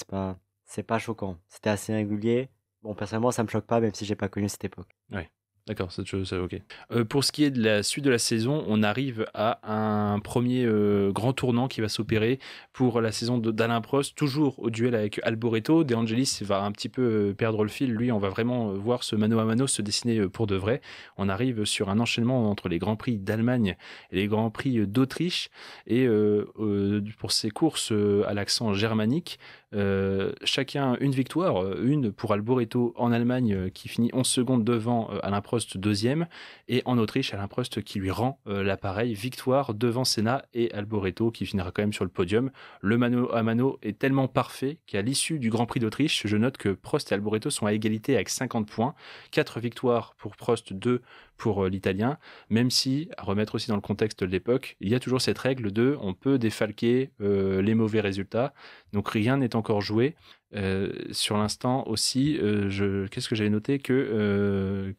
C'est pas choquant. C'était assez régulier. Bon, personnellement, ça me choque pas, même si j'ai pas connu cette époque. Ouais. D'accord, ça, ok. Pour ce qui est de la suite de la saison, on arrive à un premier grand tournant qui va s'opérer pour la saison d'Alain Prost, toujours au duel avec Alboreto. De Angelis va un petit peu perdre le fil. Lui, on va vraiment voir ce mano à mano se dessiner pour de vrai. On arrive sur un enchaînement entre les Grands Prix d'Allemagne et les Grands Prix d'Autriche. Et pour ces courses à l'accent germanique, chacun une victoire, une pour Alboreto en Allemagne qui finit 11 secondes devant Alain Prost deuxième, et en Autriche Alain Prost qui lui rend l'appareil, victoire devant Senna et Alboreto qui finira quand même sur le podium. Le mano à mano est tellement parfait qu'à l'issue du Grand Prix d'Autriche, je note que Prost et Alboreto sont à égalité avec 50 points, 4 victoires pour Prost, 2 pour l'Italien, même si, à remettre aussi dans le contexte de l'époque, il y a toujours cette règle de on peut défalquer les mauvais résultats, donc rien n'est encore joué. Sur l'instant aussi, qu'est-ce que j'avais noté que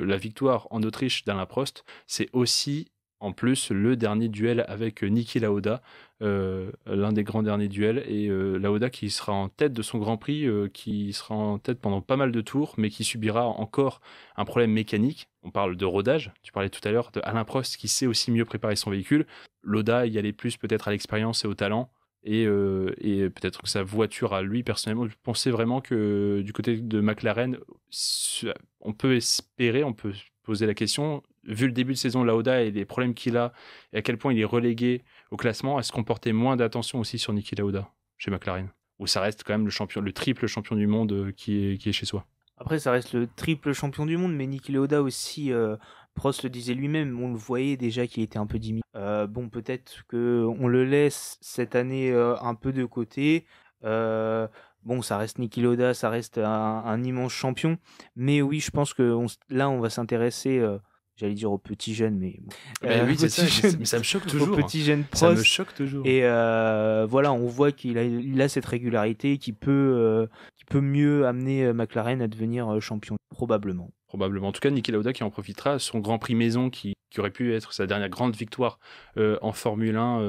la victoire en Autriche d'Alain Prost, c'est aussi en plus le dernier duel avec Niki Lauda, l'un des grands derniers duels, et Lauda qui sera en tête de son Grand Prix, qui sera en tête pendant pas mal de tours, mais qui subira encore un problème mécanique. On parle de rodage, tu parlais tout à l'heure de Alain Prost qui sait aussi mieux préparer son véhicule. Lauda y allait plus peut-être à l'expérience et au talent, et peut-être que sa voiture à lui personnellement, je pensais vraiment que du côté de McLaren, on peut espérer, on peut poser la question, vu le début de saison de Lauda et les problèmes qu'il a et à quel point il est relégué au classement, est-ce qu'on portait moins d'attention aussi sur Niki Lauda chez McLaren, ou ça reste quand même le triple champion du monde qui est chez soi? Après, ça reste le triple champion du monde, mais Niki Lauda aussi, Prost le disait lui-même, on le voyait déjà qu'il était un peu diminué. Bon, peut-être qu'on le laisse cette année un peu de côté. Bon, ça reste Niki Lauda, ça reste un immense champion. Mais oui, je pense que là, on va s'intéresser, j'allais dire aux petits jeunes, mais... oui, c'est ça, mais ça me choque toujours. Aux petits jeunes Prost. Ça me choque toujours. Et voilà, on voit qu'il a cette régularité qui peut mieux amener McLaren à devenir champion, probablement. En tout cas, Niki Lauda qui en profitera, son Grand Prix maison qui aurait pu être sa dernière grande victoire en Formule 1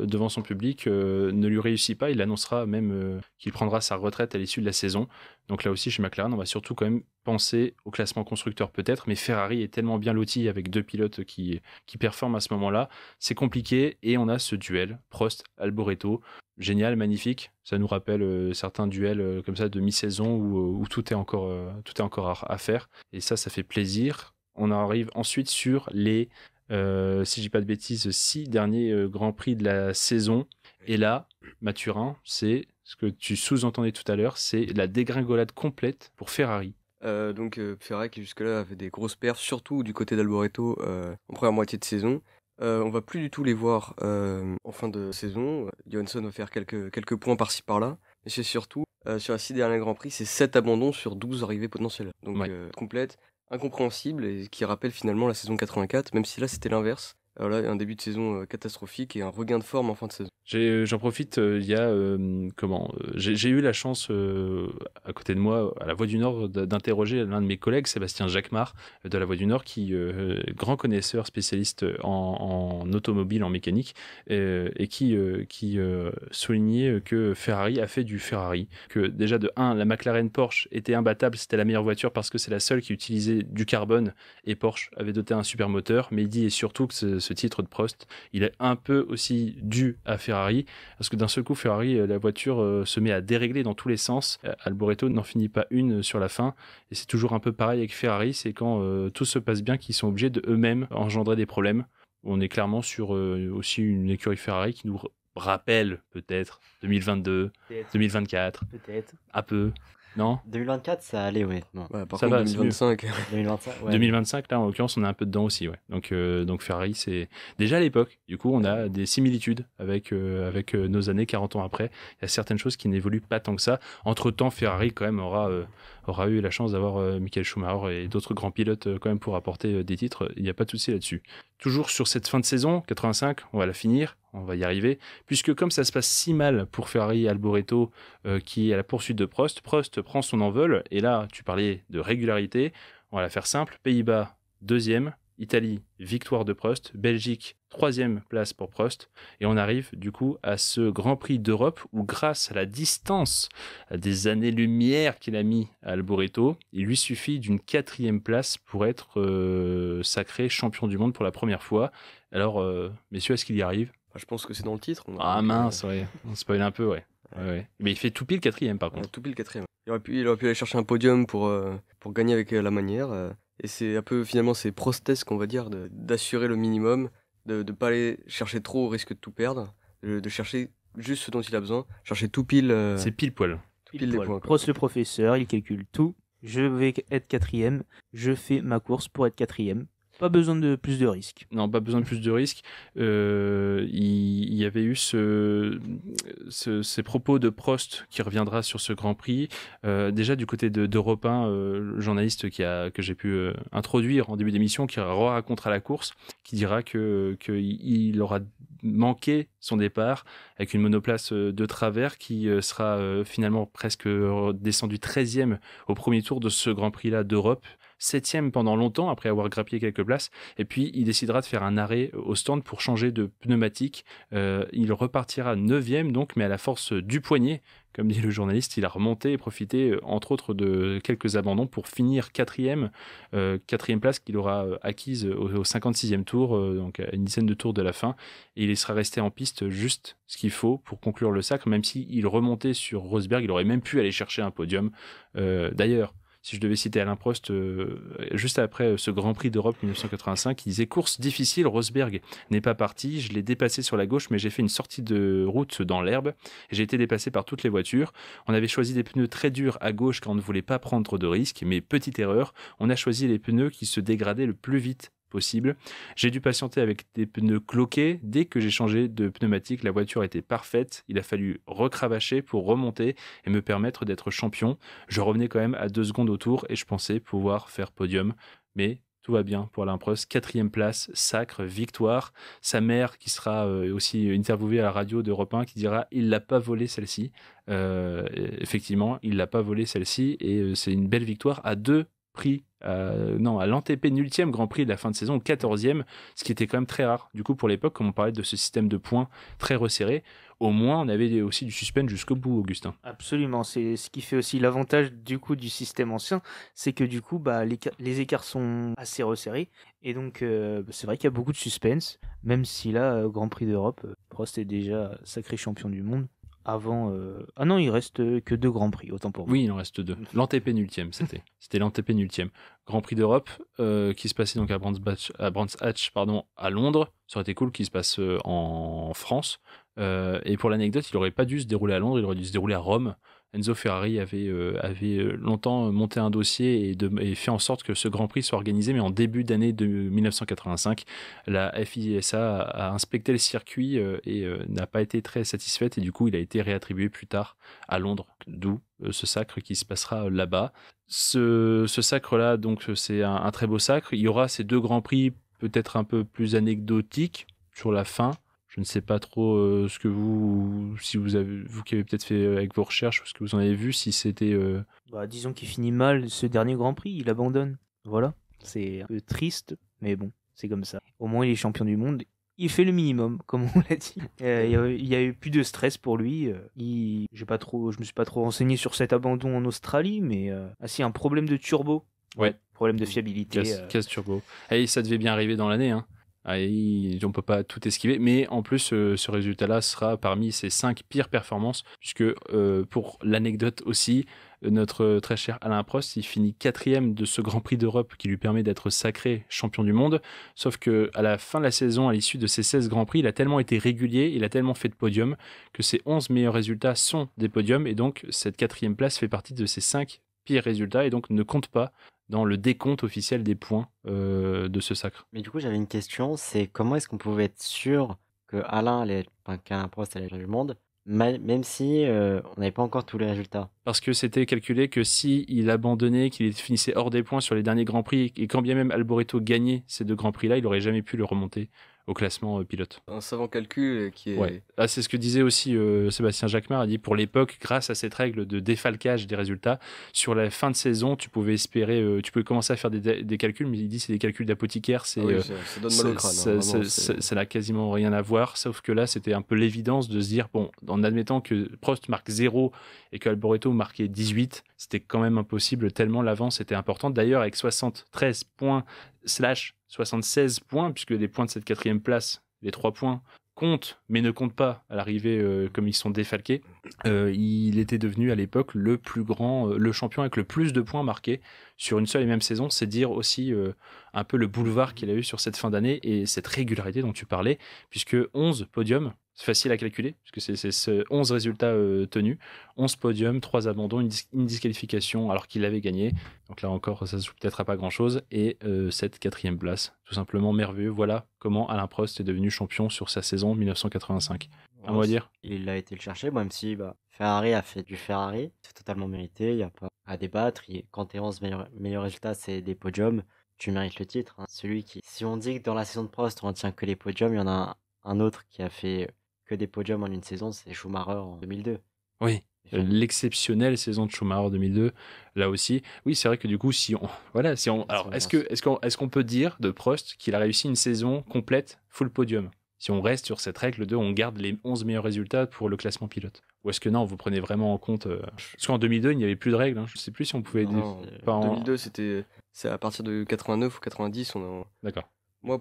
devant son public, ne lui réussit pas. Il annoncera même qu'il prendra sa retraite à l'issue de la saison. Donc là aussi, chez McLaren, on va surtout quand même penser au classement constructeur peut-être, mais Ferrari est tellement bien loti avec deux pilotes qui performent à ce moment-là. C'est compliqué, et on a ce duel Prost-Alboreto. Génial, magnifique. Ça nous rappelle certains duels comme ça de mi-saison où tout est encore à faire. Et ça fait plaisir. On arrive ensuite sur les, si je dis pas de bêtises, 6 derniers Grands Prix de la saison. Et là, Mathurin, c'est ce que tu sous-entendais tout à l'heure, c'est la dégringolade complète pour Ferrari. Ferrari qui jusque-là avait des grosses perfs, surtout du côté d'Alboreto en première moitié de saison. On va plus du tout les voir en fin de saison. Johansson va faire quelques points par-ci par-là. Mais c'est surtout, sur les 6 derniers Grands Prix, c'est 7 abandons sur 12 arrivées potentielles. Donc complète, incompréhensible, et qui rappelle finalement la saison 84, même si là c'était l'inverse. Là, un début de saison catastrophique et un regain de forme en fin de saison. J'en profite, j'ai eu la chance à côté de moi, à la Voix du Nord, d'interroger l'un de mes collègues, Sébastien Jacquemart, de la Voix du Nord, qui est grand connaisseur, spécialiste en automobile, en mécanique, et qui soulignait que Ferrari a fait du Ferrari, que déjà de 1, la McLaren Porsche était imbattable, c'était la meilleure voiture parce que c'est la seule qui utilisait du carbone, et Porsche avait doté un super moteur, mais il dit et surtout que ce titre de Prost, il est un peu aussi dû à Ferrari, parce que d'un seul coup, Ferrari, la voiture se met à dérégler dans tous les sens. Alboreto n'en finit pas une sur la fin, et c'est toujours un peu pareil avec Ferrari, c'est quand tout se passe bien qu'ils sont obligés de eux-mêmes engendrer des problèmes. On est clairement sur aussi une écurie Ferrari qui nous rappelle peut-être 2022, 2024, peut-être un peu. Non, 2024, ça allait honnêtement. Ouais, par ça contre, va, 2025. 2025, ouais. 2025, là en l'occurrence, on est un peu dedans aussi, ouais. Donc Ferrari, c'est déjà à l'époque. Du coup, on a des similitudes avec nos années 40 ans après. Il y a certaines choses qui n'évoluent pas tant que ça. Entre-temps, Ferrari quand même aura eu la chance d'avoir Michael Schumacher et d'autres grands pilotes quand même pour apporter des titres. Il n'y a pas de souci là-dessus. Toujours sur cette fin de saison 85, on va la finir, on va y arriver, puisque comme ça se passe si mal pour Ferrari et Alboreto qui est à la poursuite de Prost prend son envol, et là tu parlais de régularité, on va la faire simple, Pays-Bas 2e, Italie, victoire de Prost. Belgique, 3e place pour Prost. Et on arrive du coup à ce Grand Prix d'Europe où, grâce à la distance, à des années-lumière qu'il a mis à Alboreto, il lui suffit d'une 4e place pour être sacré champion du monde pour la première fois. Alors, messieurs, est-ce qu'il y arrive? Je pense que c'est dans le titre. Ah mince, ouais. On spoil un peu, ouais. Ouais. Mais il fait tout pile 4e par contre. Tout pile 4e. Il aurait pu aller chercher un podium pour gagner avec la manière. Et c'est un peu finalement c'est Prostesque, qu'on va dire, d'assurer le minimum, de ne pas aller chercher trop au risque de tout perdre, de chercher juste ce dont il a besoin, chercher tout pile. C'est pile poil. Tout pile des points. Prost le professeur, il calcule tout. Je vais être 4e, je fais ma course pour être 4e. Pas besoin de plus de risques. Non, pas besoin de plus de risques. Il y avait eu ces propos de Prost qui reviendra sur ce Grand Prix. Déjà du côté d'Europe 1, le journaliste que j'ai pu introduire en début d'émission, qui racontera la course, qui dira qu'il aura manqué son départ avec une monoplace de travers qui sera finalement presque descendu 13e au premier tour de ce Grand Prix-là d'Europe. 7e pendant longtemps après avoir grappillé quelques places, et puis il décidera de faire un arrêt au stand pour changer de pneumatique. Il repartira 9e donc, mais à la force du poignet, comme dit le journaliste. Il a remonté et profité entre autres de quelques abandons pour finir 4e place qu'il aura acquise au 56e tour, donc à une dizaine de tours de la fin, et il sera resté en piste juste ce qu'il faut pour conclure le sacre, même s'il remontait sur Rosberg. Il aurait même pu aller chercher un podium. D'ailleurs, si je devais citer Alain Prost, juste après ce Grand Prix d'Europe 1985, il disait « Course difficile, Rosberg n'est pas parti, je l'ai dépassé sur la gauche, mais j'ai fait une sortie de route dans l'herbe, et j'ai été dépassé par toutes les voitures. On avait choisi des pneus très durs à gauche car on ne voulait pas prendre de risques, mais petite erreur, on a choisi les pneus qui se dégradaient le plus vite possible. J'ai dû patienter avec des pneus cloqués. Dès que j'ai changé de pneumatique, la voiture était parfaite. Il a fallu recravacher pour remonter et me permettre d'être champion. Je revenais quand même à 2 secondes au tour et je pensais pouvoir faire podium. Mais tout va bien pour Alain Prost. 4e place, sacre, victoire. Sa mère, qui sera aussi interviewée à la radio d'Europe 1, qui dira « Il l'a pas volé celle-ci ». Effectivement, il l'a pas volé celle-ci et c'est une belle victoire à 2 prix. À l'antépénultième Grand Prix de la fin de saison, au 14e, ce qui était quand même très rare. Du coup, pour l'époque, comme on parlait de ce système de points très resserré, au moins on avait aussi du suspense jusqu'au bout, Augustin. Absolument, c'est ce qui fait aussi l'avantage du coup du système ancien, c'est que du coup les écarts sont assez resserrés et donc c'est vrai qu'il y a beaucoup de suspense, même si là, Grand Prix d'Europe, Prost est déjà sacré champion du monde. Avant, ah non, il reste que 2 Grands Prix, autant pour moi. Oui, il en reste 2. L'antépénultième, c'était l'antépénultième. Grand Prix d'Europe qui se passait donc à Brands Hatch, à Londres. Ça aurait été cool qu'il se passe en France. Et pour l'anecdote, il n'aurait pas dû se dérouler à Londres, il aurait dû se dérouler à Rome. Enzo Ferrari avait longtemps monté un dossier et fait en sorte que ce Grand Prix soit organisé, mais en début d'année de 1985. La FISA a inspecté le circuit et n'a pas été très satisfaite, et du coup il a été réattribué plus tard à Londres, d'où ce sacre qui se passera là-bas. Ce sacre-là, donc c'est un très beau sacre. Il y aura ces 2 Grands Prix peut-être un peu plus anecdotiques sur la fin. Je ne sais pas trop ce que vous qui avez peut-être fait avec vos recherches, ce que vous en avez vu, si c'était... Disons qu'il finit mal ce dernier Grand Prix, il abandonne. Voilà, c'est un peu triste, mais bon, c'est comme ça. Au moins il est champion du monde, il fait le minimum, comme on l'a dit. Il y a eu plus de stress pour lui. Je me suis pas trop renseigné sur cet abandon en Australie, mais un problème de turbo. Ouais. Problème de fiabilité. Casse turbo. Et ça devait bien arriver dans l'année, hein. On peut pas tout esquiver, mais en plus ce résultat-là sera parmi ses 5 pires performances, puisque pour l'anecdote aussi, notre très cher Alain Prost, il finit 4e de ce Grand Prix d'Europe qui lui permet d'être sacré champion du monde, sauf que à la fin de la saison, à l'issue de ces 16 Grands Prix, il a tellement été régulier, il a tellement fait de podiums, que ses 11 meilleurs résultats sont des podiums, et donc cette 4e place fait partie de ses 5 pires résultats, et donc ne compte pas dans le décompte officiel des points de ce sacre. Mais du coup, j'avais une question, c'est comment est-ce qu'on pouvait être sûr qu'Alain Prost allait être du monde, même si on n'avait pas encore tous les résultats? Parce que c'était calculé que s'il abandonnait, qu'il finissait hors des points sur les derniers Grands Prix, et quand bien même Alboreto gagnait ces 2 Grands Prix-là, il n'aurait jamais pu le remonter au classement pilote. Un savant calcul qui est... Ouais. Ah, c'est ce que disait aussi Sébastien Jacquemart, a dit pour l'époque, grâce à cette règle de défalcage des résultats, sur la fin de saison, tu pouvais espérer, tu pouvais commencer à faire des calculs, mais il dit c'est des calculs d'apothicaire, ça donne mal au crâne. Ça n'a quasiment rien à voir, sauf que là, c'était un peu l'évidence de se dire, bon, en admettant que Prost marque 0 et que Alboreto marquait 18, c'était quand même impossible, tellement l'avance était importante. D'ailleurs, avec 73 points / 76 points, puisque les points de cette 4e place, les 3 points, comptent, mais ne comptent pas à l'arrivée comme ils sont défalqués. Il était devenu à l'époque le plus grand, le champion avec le plus de points marqués sur une seule et même saison. C'est dire aussi un peu le boulevard qu'il a eu sur cette fin d'année et cette régularité dont tu parlais, puisque 11 podiums, c'est facile à calculer, puisque c'est 11 résultats tenus, 11 podiums, 3 abandons, une disqualification alors qu'il avait gagné. Donc là encore, ça se joue peut-être à pas grand-chose. Et cette 4e place, tout simplement merveilleux. Voilà comment Alain Prost est devenu champion sur sa saison 1985. Un mot à dire ? Il a été le chercher, même si Ferrari a fait du Ferrari, c'est totalement mérité, il n'y a pas à débattre. Quand tes 11 meilleurs résultats, c'est des podiums, tu mérites le titre. Hein. Celui qui, si on dit que dans la saison de Prost, on retient que les podiums, il y en a un autre qui a fait que des podiums en une saison, c'est Schumacher en 2002. Oui, l'exceptionnelle saison de Schumacher 2002, là aussi. Oui, c'est vrai que du coup, alors, est-ce qu'on peut dire de Prost qu'il a réussi une saison complète full podium ? Si on reste sur cette règle de on garde les 11 meilleurs résultats pour le classement pilote. Ou est-ce que non, vous prenez vraiment en compte Parce qu'en 2002, il n'y avait plus de règles. Hein. Je ne sais plus si on pouvait... En 2002, c'est à partir de 89 ou 90. D'accord.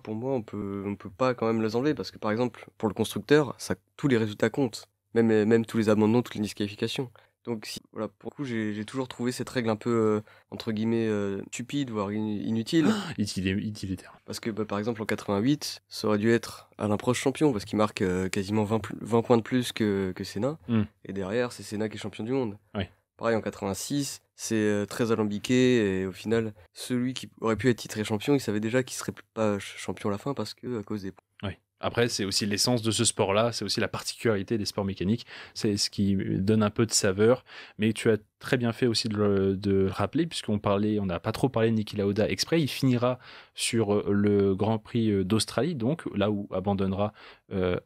Pour moi, on peut pas quand même les enlever parce que par exemple, pour le constructeur, tous les résultats comptent. Même tous les abandons, toutes les disqualifications. Donc pour le coup, j'ai toujours trouvé cette règle un peu, entre guillemets, stupide, voire inutile. Utilitaire. Parce que par exemple, en 88, ça aurait dû être Alain Prost champion parce qu'il marque quasiment 20 points de plus que Senna. Et derrière, c'est Senna qui est champion du monde. Oui. Pareil, en 86, c'est très alambiqué et au final, celui qui aurait pu être titré champion, il savait déjà qu'il serait pas champion à la fin parce que à cause des points. Oui. Après, c'est aussi l'essence de ce sport-là, c'est aussi la particularité des sports mécaniques, c'est ce qui donne un peu de saveur, mais tu as très bien fait aussi de le rappeler, puisqu'on n'a pas trop parlé de Niki Lauda exprès, il finira sur le Grand Prix d'Australie, donc là où abandonnera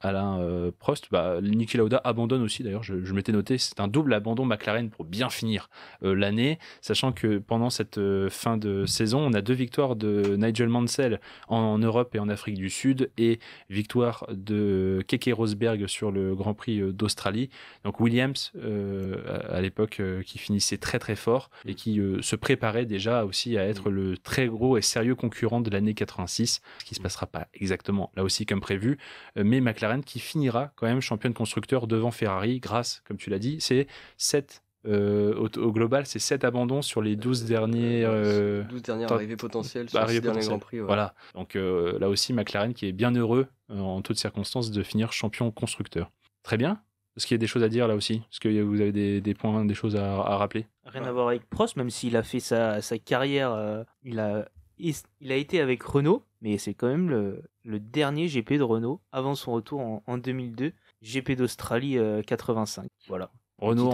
Alain Prost. Niki Lauda abandonne aussi, d'ailleurs, je m'étais noté, c'est un double abandon McLaren pour bien finir l'année, sachant que pendant cette fin de saison, on a 2 victoires de Nigel Mansell en Europe et en Afrique du Sud, et victoire de Keke Rosberg sur le Grand Prix d'Australie. Donc Williams, à l'époque, qui finissait très très fort et qui se préparait déjà aussi à être le très gros et sérieux concurrent de l'année 86, ce qui se passera pas exactement là aussi comme prévu, mais McLaren qui finira quand même championne constructeur devant Ferrari grâce, comme tu l'as dit, c'est 7 au global, c'est 7 abandons sur les 12 derniers 12 dernières arrivées potentielles sur 6 derniers Grands Prix. Ouais. Voilà, donc là aussi McLaren qui est bien heureux en toutes circonstances de finir champion constructeur. Très bien. Est-ce qu'il y a des choses à dire là aussi ? Est-ce que vous avez des points, des choses à rappeler ? Rien à voir avec Prost, même s'il a fait sa carrière, il a été avec Renault, mais c'est quand même le dernier GP de Renault avant son retour en 2002, GP d'Australie 85. Voilà. Renault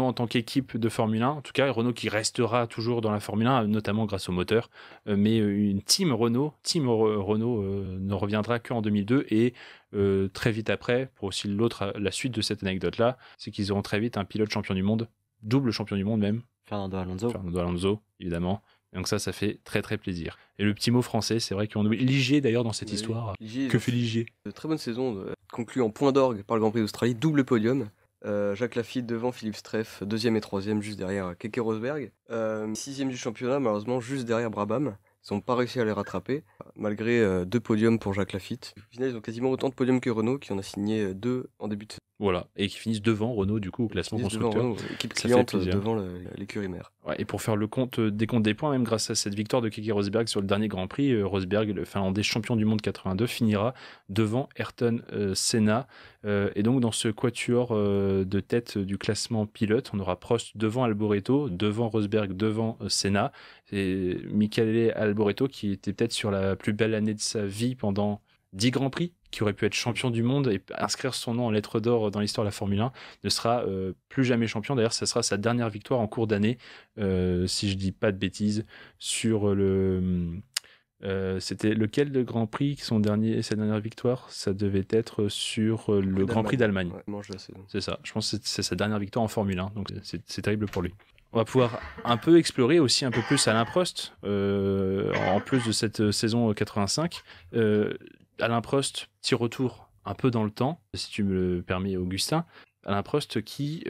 en tant qu'équipe de Formule 1, en tout cas Renault qui restera toujours dans la Formule 1, notamment grâce au moteur, mais une team Renault ne reviendra qu'en 2002 et très vite après, pour aussi la suite de cette anecdote-là, c'est qu'ils auront très vite un pilote champion du monde, double champion du monde même. Fernando Alonso, évidemment. Donc ça fait très très plaisir. Et le petit mot français, c'est vrai qu'on oublie Ligier d'ailleurs dans cette histoire. Ligier, que fait Ligier ? Très bonne saison, conclue en point d'orgue par le Grand Prix d'Australie, double podium. Jacques Laffite devant Philippe Streff, 2e et 3e juste derrière Keke Rosberg. 6e du championnat, malheureusement juste derrière Brabham. Ils n'ont pas réussi à les rattraper, malgré 2 podiums pour Jacques Laffite. Au final, ils ont quasiment autant de podiums que Renault, qui en a signé 2 en début de saison. Voilà, et qui finissent devant Renault du coup au classement constructeur. Renault, équipe cliente devant l'écurie mère. Ouais, et pour faire le compte des comptes des points, même grâce à cette victoire de Keke Rosberg sur le dernier Grand Prix, Rosberg, le Finlandais champion du monde 82, finira devant Ayrton Senna. Et donc dans ce quatuor de tête du classement pilote, on aura Prost devant Alboreto, devant Rosberg, devant Senna. Et Michele Alboreto qui était peut-être sur la plus belle année de sa vie pendant 10 Grands Prix, qui aurait pu être champion du monde et inscrire son nom en lettres d'or dans l'histoire de la Formule 1, ne sera plus jamais champion. D'ailleurs, ça sera sa dernière victoire en cours d'année, si je dis pas de bêtises, sur le C'était lequel le Grand Prix, sa dernière victoire? Ça devait être sur le Grand Prix d'Allemagne. Ouais, mange la saison. C'est ça, je pense que c'est sa dernière victoire en Formule 1, donc c'est terrible pour lui. On va pouvoir un peu explorer aussi un peu plus Alain Prost, en plus de cette saison 85. Alain Prost, petit retour un peu dans le temps, si tu me le permets, Augustin. Alain Prost qui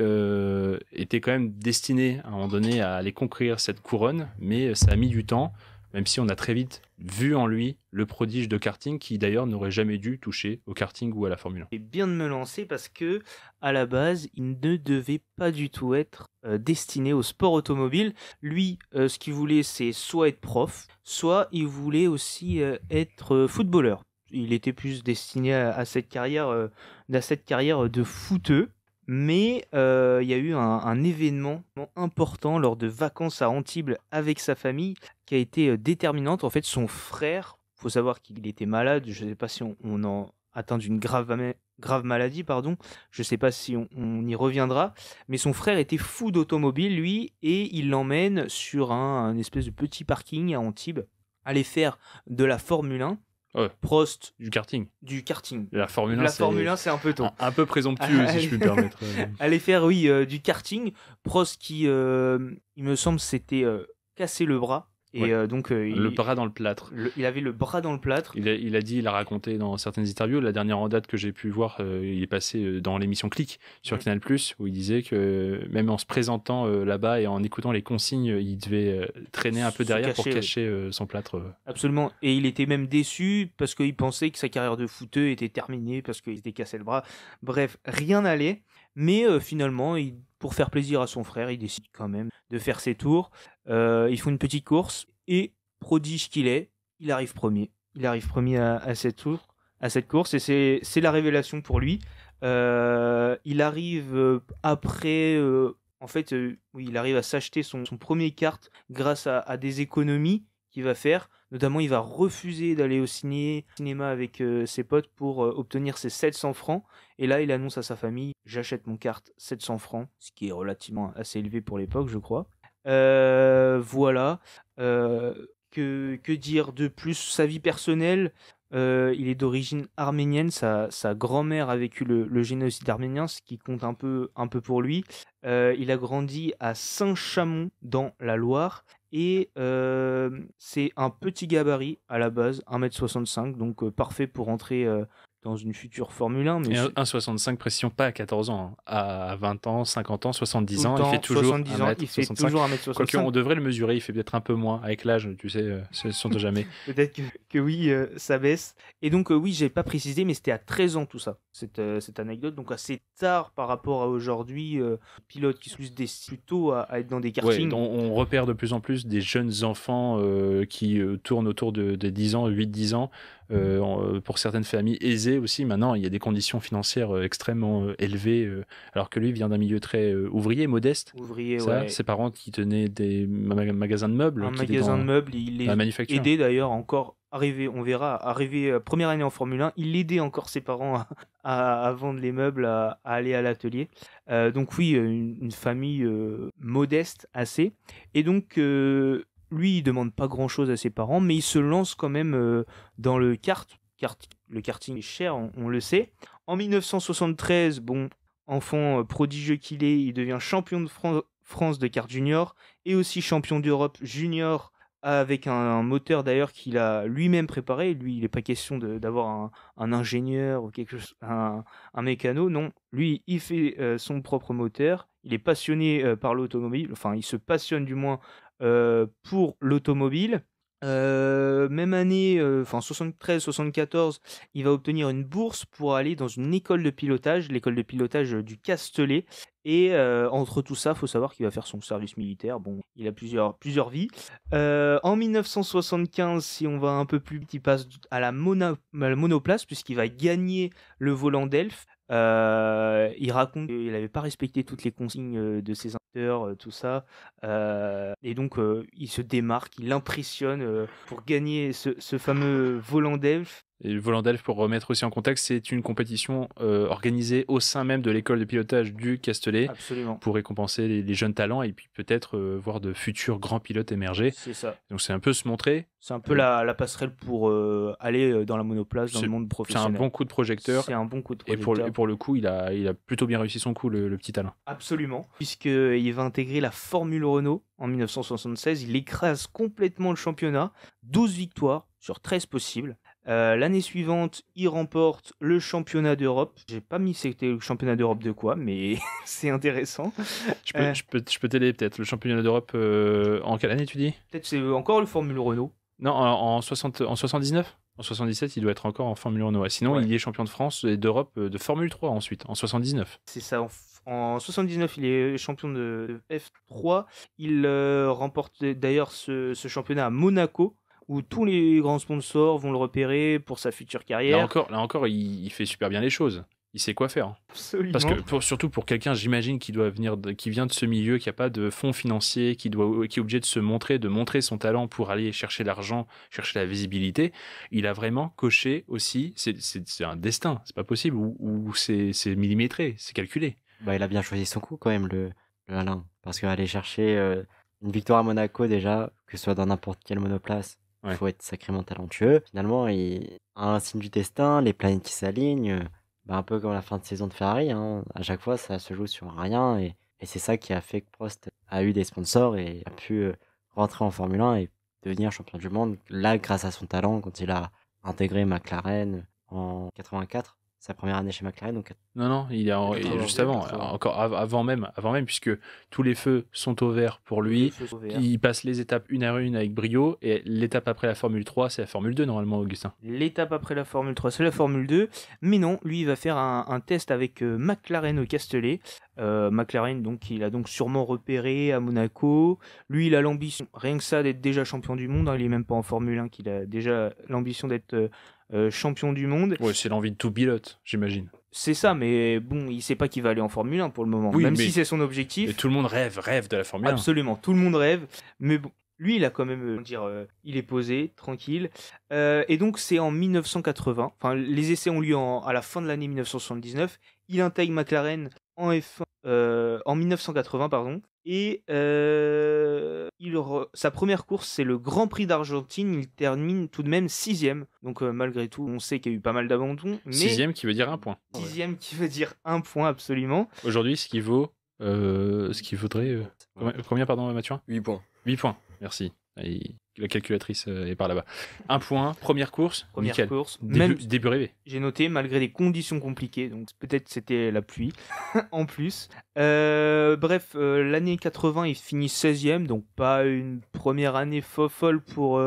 était quand même destiné à un moment donné à aller conquérir cette couronne, mais ça a mis du temps, même si on a très vite vu en lui le prodige de karting qui d'ailleurs n'aurait jamais dû toucher au karting ou à la Formule 1. C'est bien de me lancer parce que à la base, il ne devait pas du tout être destiné au sport automobile. Lui, ce qu'il voulait, c'est soit être prof, soit il voulait aussi être footballeur. Il était plus destiné à cette carrière de footeux. Mais il y a eu un événement important lors de vacances à Antibes avec sa famille qui a été déterminante. En fait, son frère, il faut savoir qu'il était malade, je ne sais pas si on en atteint d'une grave maladie, pardon. Je ne sais pas si on y reviendra, mais son frère était fou d'automobile, lui, et il l'emmène sur un espèce de petit parking à Antibes, aller faire de la Formule 1. Ouais. Prost, du karting. La Formule 1, c'est un peu tôt. Un peu présomptueux, si je puis me permettre. Aller faire, du karting. Prost qui, il me semble, s'était cassé le bras. Et donc, le bras dans le plâtre. Il avait le bras dans le plâtre. Il a raconté dans certaines interviews, la dernière en date que j'ai pu voir, il est passé dans l'émission Click sur Canal+, où il disait que même en se présentant là-bas et en écoutant les consignes, il devait traîner un peu derrière pour cacher son plâtre. Absolument. Et il était même déçu parce qu'il pensait que sa carrière de footeux était terminée parce qu'il s'était cassé le bras. Bref, rien n'allait. Mais finalement, pour faire plaisir à son frère, il décide quand même de faire ses tours. Ils font une petite course et, prodige qu'il est, il arrive premier. Il arrive premier à cette course et c'est la révélation pour lui. Il arrive après... il arrive à s'acheter son premier kart grâce à des économies qu'il va faire. Notamment, il va refuser d'aller au cinéma avec ses potes pour obtenir ses 700 francs. Et là, il annonce à sa famille « J'achète mon kart 700 francs », ce qui est relativement assez élevé pour l'époque, je crois. Voilà. Que dire de plus? Sa vie personnelle, il est d'origine arménienne. Sa grand-mère a vécu le génocide arménien, ce qui compte un peu pour lui. Il a grandi à Saint-Chamond, dans la Loire. Et c'est un petit gabarit à la base, 1m65, donc parfait pour entrer dans une future Formule 1. Mais et 1,65, précision pas à 14 ans, hein. À 20 ans, 50 ans, 70 ans, il fait toujours 70 ans, il fait toujours 1m65. Quoique on devrait le mesurer, il fait peut-être un peu moins avec l'âge, tu sais, on ne jamais. Peut-être que oui, ça baisse. Et donc oui, j'ai pas précisé, mais c'était à 13 ans tout ça, cette anecdote, donc assez tard par rapport à aujourd'hui, pilotes qui sont plutôt à être dans des kartings. Ouais, on repère de plus en plus des jeunes enfants qui tournent autour de 10 ans, 8-10 ans, pour certaines familles aisées aussi. Maintenant, il y a des conditions financières extrêmement élevées, alors que lui vient d'un milieu très ouvrier, modeste. Ses parents qui tenaient des magasins de meubles. De meubles, il est aidé d'ailleurs encore. On verra, première année en Formule 1, il aidait encore ses parents à vendre les meubles, à aller à l'atelier. Donc oui, une famille modeste assez. Et donc, lui, il demande pas grand-chose à ses parents, mais il se lance quand même dans le kart. Le karting est cher, on le sait. En 1973, enfant prodigieux qu'il est, il devient champion de France de kart junior et aussi champion d'Europe junior avec un moteur d'ailleurs qu'il a lui-même préparé. Lui, il n'est pas question d'avoir un ingénieur ou quelque chose, un mécano. Non, lui, il fait son propre moteur. Il est passionné par l'automobile. Enfin, il se passionne du moins pour l'automobile. Même année, 73-74, il va obtenir une bourse pour aller dans une école de pilotage, l'école de pilotage du Castellet. Et entre tout ça, il faut savoir qu'il va faire son service militaire. Il a plusieurs vies. En 1975, si on va un peu plus vite, il passe à la monoplace puisqu'il va gagner le volant d'Elf. Il raconte qu'il n'avait pas respecté toutes les consignes de ses instructeurs, tout ça. Et donc, il se démarque, il impressionne pour gagner ce fameux volant d'Elf. Et le volant d'Elf, pour remettre aussi en contexte, c'est une compétition organisée au sein même de l'école de pilotage du Castellet Absolument. pour récompenser les jeunes talents et puis peut-être voir de futurs grands pilotes émerger. C'est ça. Donc c'est un peu se montrer. C'est un peu la passerelle pour aller dans la monoplace, dans le monde C'est un professionnel. bon coup de projecteur. C'est un bon coup de Et projecteur. pour le coup, il a plutôt bien réussi son coup, le petit Alain. Absolument. Puisqu'il va intégrer la Formule Renault en 1976. Il écrase complètement le championnat. 12 victoires sur 13 possibles. L'année suivante, il remporte le championnat d'Europe. J'ai pas mis c'était le championnat d'Europe de quoi, mais c'est intéressant. Je peux t'aider peut-être. Le championnat d'Europe, en quelle année tu dis? Peut-être c'est encore le Formule Renault. Non, en 79? En 77, il doit être encore en Formule Renault. Sinon, Ouais. il est champion de France et d'Europe de Formule 3 ensuite, en 79. C'est ça. En 79, il est champion de F3. Il remporte d'ailleurs ce championnat à Monaco, où tous les grands sponsors vont le repérer pour sa future carrière. Là encore, il fait super bien les choses. Il sait quoi faire. Absolument. Parce que surtout pour quelqu'un, j'imagine, qui vient de ce milieu, qui n'a pas de fonds financiers, qui est obligé de se montrer, de montrer son talent pour aller chercher l'argent, chercher la visibilité, il a vraiment coché aussi. C'est un destin, c'est pas possible. Ou c'est millimétré, c'est calculé. Bah, il a bien choisi son coup quand même, le Alain. Parce qu'aller chercher une victoire à Monaco déjà, que ce soit dans n'importe quelle monoplace, il faut être sacrément talentueux. Finalement, il a un signe du destin, les planètes qui s'alignent, un peu comme la fin de saison de Ferrari. Hein. À chaque fois, ça se joue sur rien. Et c'est ça qui a fait que Prost a eu des sponsors et a pu rentrer en Formule 1 et devenir champion du monde. Là, grâce à son talent, quand il a intégré McLaren en 84. Sa première année chez McLaren. Donc... Non, il est juste avant, encore avant même, puisque tous les feux sont au vert pour lui. Il passe les étapes une à une avec brio, et l'étape après la Formule 3, c'est la Formule 2 normalement, Augustin. L'étape après la Formule 3, c'est la Formule 2, mais non, lui il va faire un test avec McLaren au Castellet. McLaren, donc il a donc sûrement repéré à Monaco. Lui, il a l'ambition, rien que ça, d'être déjà champion du monde. Hein. Il est même pas en Formule 1, qu'il a déjà l'ambition d'être champion du monde. Ouais, c'est l'envie de tout pilote, j'imagine. C'est ça, mais bon, il sait pas qu'il va aller en Formule 1 pour le moment, oui, même si c'est son objectif. Mais tout le monde rêve de la Formule 1. Absolument, tout le monde rêve, mais bon, lui, il a quand même, il est posé, tranquille. Et donc, c'est en 1980, enfin, les essais ont lieu à la fin de l'année 1979. Il intègre McLaren en F1 en 1980, pardon. Et sa première course, c'est le Grand Prix d'Argentine. Il termine tout de même 6ème. Donc malgré tout, on sait qu'il y a eu pas mal d'abandons. 6ème qui veut dire 1 point. 6ème qui veut dire 1 point, absolument. Aujourd'hui, ce qui vaudrait... Combien, pardon, Mathieu ? 8 points. 8 points, merci. La calculatrice est par là-bas. 1 point, première course, nickel. Début rêvé. J'ai noté, malgré des conditions compliquées, donc peut-être c'était la pluie en plus. Bref, l'année 80, il finit 16ème, donc pas une première année folle pour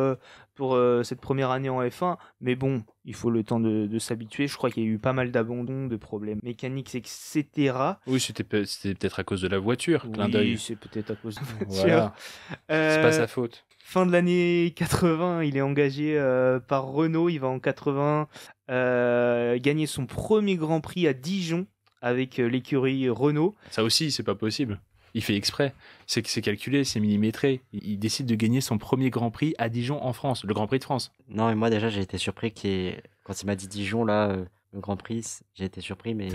cette première année en F1, mais bon, il faut le temps de s'habituer. Je crois qu'il y a eu pas mal d'abandons, de problèmes mécaniques, etc. Oui, c'était peut-être à cause de la voiture, clin d'œil. Oui, c'est peut-être à cause de la voiture. Voilà. C'est pas sa faute. Fin de l'année 80, il est engagé par Renault. Il va en 80 gagner son premier Grand Prix à Dijon avec l'écurie Renault. Ça aussi, c'est pas possible. Il fait exprès. C'est calculé, c'est millimétré. Il décide de gagner son premier Grand Prix à Dijon en France, le Grand Prix de France. Non, mais moi déjà, j'ai été surpris quand il m'a dit Dijon, là, le Grand Prix, j'ai été surpris, mais...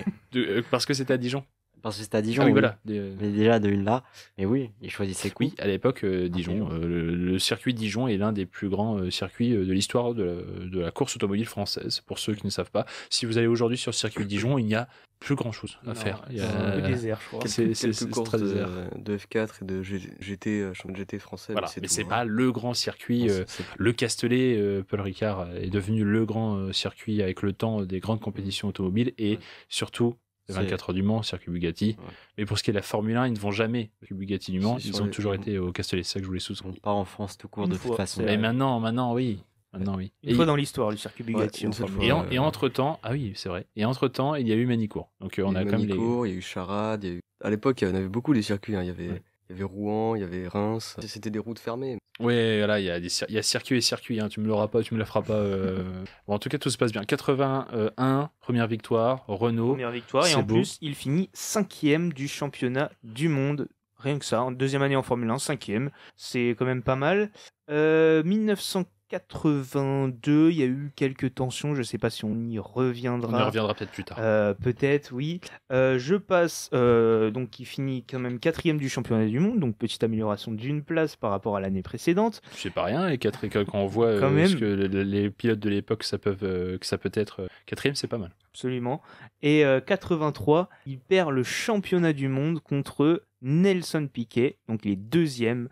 Parce que c'était à Dijon. Parce que c'était à Dijon, ah oui, oui. Voilà. Mais déjà de une là, mais oui, il choisissait quoi. Oui, à l'époque, Dijon. Le circuit Dijon est l'un des plus grands circuits de l'histoire de la course automobile française. Pour ceux qui ne savent pas, si vous allez aujourd'hui sur le circuit Dijon, il n'y a plus grand chose à faire. Il y a un peu désert, je crois. Quelques courses de F4 et de GT, championnat de GT français. Voilà, mais c'est pas le grand circuit. Le Castellet, Paul Ricard est devenu le grand circuit avec le temps des grandes compétitions automobiles et surtout. 24 heures du Mans, circuit Bugatti. Ouais. Mais pour ce qui est de la Formule 1, ils ne vont jamais au circuit Bugatti du Mans. Ils ont toujours été au Castellet. C'est ça que je voulais sous-entendre. Pas en France tout court de toute façon. Mais maintenant, oui. Une fois dans l'histoire, le circuit Bugatti. Et entre-temps, ah oui, c'est vrai. Et entre-temps, il y a eu Manicourt. Donc on a comme il y a eu Charade. À l'époque, il y en avait beaucoup des circuits. Hein. Il y avait Rouen, il y avait Reims. C'était des routes fermées. Ouais, voilà, il y a circuit et circuit. Hein. Tu me l'auras pas, tu me la feras pas. Bon, en tout cas, tout se passe bien. 81, première victoire, Renault. Première victoire, et en plus, il finit 5ème du championnat du monde. Rien que ça, deuxième année en Formule 1, 5ème. C'est quand même pas mal. 1900 82, il y a eu quelques tensions, je ne sais pas si on y On y reviendra. reviendra peut-être plus tard. Peut-être, oui. Je passe, donc il finit quand même 4e du championnat du monde, donc petite amélioration d'une place par rapport à l'année précédente. C'est pas rien, et quand on voit Quand même. ce que les pilotes de l'époque, que ça peut être 4e, c'est pas mal. Absolument. Et 83, il perd le championnat du monde contre Nelson Piquet, donc il est 2e.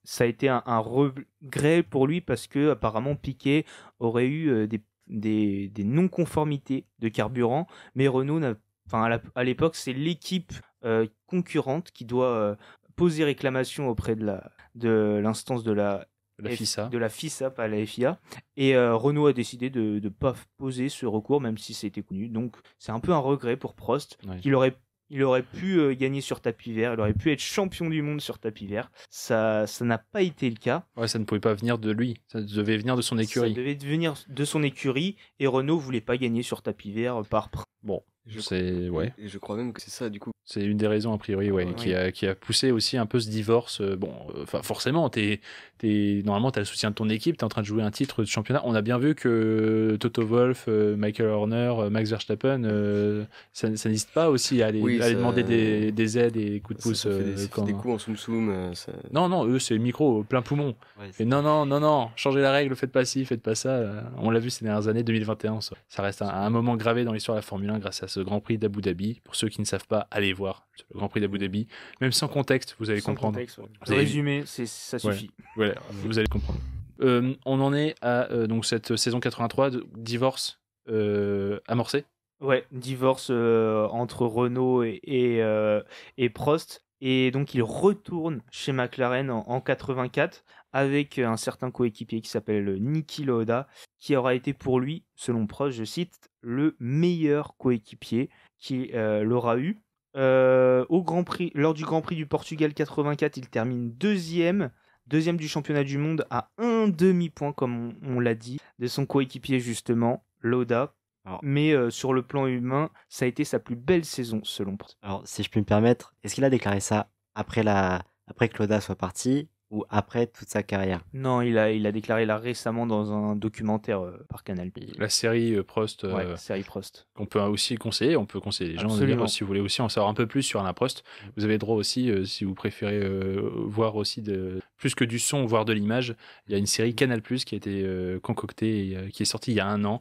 Ça a été un regret pour lui parce que apparemment Piquet aurait eu des non-conformités de carburant, mais Renault à l'époque, c'est l'équipe concurrente qui doit poser réclamation auprès de l'instance de la FISA. de la FISA, pas la FIA. Et Renault a décidé de ne pas poser ce recours, même si c'était connu. Donc c'est un peu un regret pour Prost, Ouais. il aurait pu gagner sur tapis vert, il aurait pu être champion du monde sur tapis vert. Ça n'a pas été le cas. Ouais, ça ne pouvait pas venir de lui, ça devait venir de son écurie. Ça devait venir de son écurie, et Renault voulait pas gagner sur tapis vert par... Bon, Je c'est ouais. Et je crois même que c'est ça, du coup. C'est une des raisons, a priori, ouais, Ouais. qui a poussé aussi un peu ce divorce. Forcément, normalement, tu as le soutien de ton équipe, tu es en train de jouer un titre de championnat. On a bien vu que Toto Wolff, Michael Horner, Max Verstappen, ça n'hésite pas aussi à aller demander des aides et des coups de pouce. Ça fait des coups en soum-soum. Non, eux, c'est le micro, plein poumon. Ouais, Et non, changez la règle, faites pas ci, faites pas ça. On l'a vu ces dernières années, 2021. Ça reste un moment gravé dans l'histoire de la Formule 1 grâce à ce Grand Prix d'Abu Dhabi. Pour ceux qui ne savent pas, allez voir le Grand Prix d'Abu Dhabi. Même sans contexte, vous allez Sans comprendre. contexte, ouais. Vous allez- Résumé, ça suffit. Voilà, vous allez comprendre. On en est à donc cette saison 83, divorce amorcé. Ouais, divorce entre Renault et Prost. Et donc il retourne chez McLaren en 84 avec un certain coéquipier qui s'appelle Niki Lauda, qui aura été pour lui, selon Prost, je cite, le meilleur coéquipier qu'il l'aura eu. Lors du Grand Prix du Portugal 84, il termine deuxième du championnat du monde à un demi-point, comme on l'a dit, de son coéquipier justement, Lauda. Mais sur le plan humain, ça a été sa plus belle saison, selon Prost. Alors, si je puis me permettre, est-ce qu'il a déclaré ça après que Lauda soit parti ou après toute sa carrière? Non, il a déclaré là récemment dans un documentaire par Canal+. La série Prost, Ouais, série Prost. qu'on peut aussi conseiller. On peut conseiller les gens. Absolument. Si vous voulez aussi en savoir un peu plus sur Alain Prost, vous avez le droit aussi, si vous préférez voir aussi plus que du son, voire de l'image. Il y a une série Canal+ qui a été concoctée et qui est sortie il y a un an.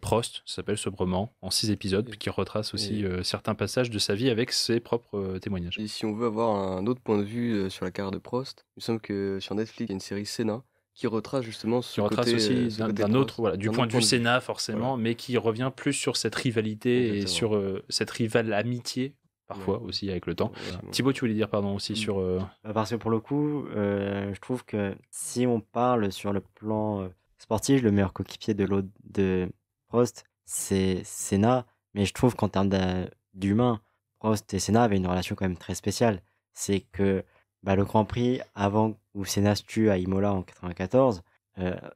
Prost, ça s'appelle sobrement, en 6 épisodes, qui retrace aussi certains passages de sa vie avec ses propres témoignages. Et si on veut avoir un autre point de vue sur la carrière de Prost, il me semble que sur Netflix, il y a une série Senna qui retrace justement Qui retrace aussi d'un autre, voilà, du point de vue Senna forcément, mais qui revient plus sur cette rivalité et sur cette rivale amitié parfois aussi avec le temps. Thibaut, tu voulais dire pardon aussi sur... Parce que pour le coup, je trouve que si on parle sur le plan sportif, le meilleur coéquipier de Prost, c'est Senna, mais je trouve qu'en termes d'humain, Prost et Senna avaient une relation quand même très spéciale. C'est que le Grand Prix avant où Senna se tue à Imola en 94,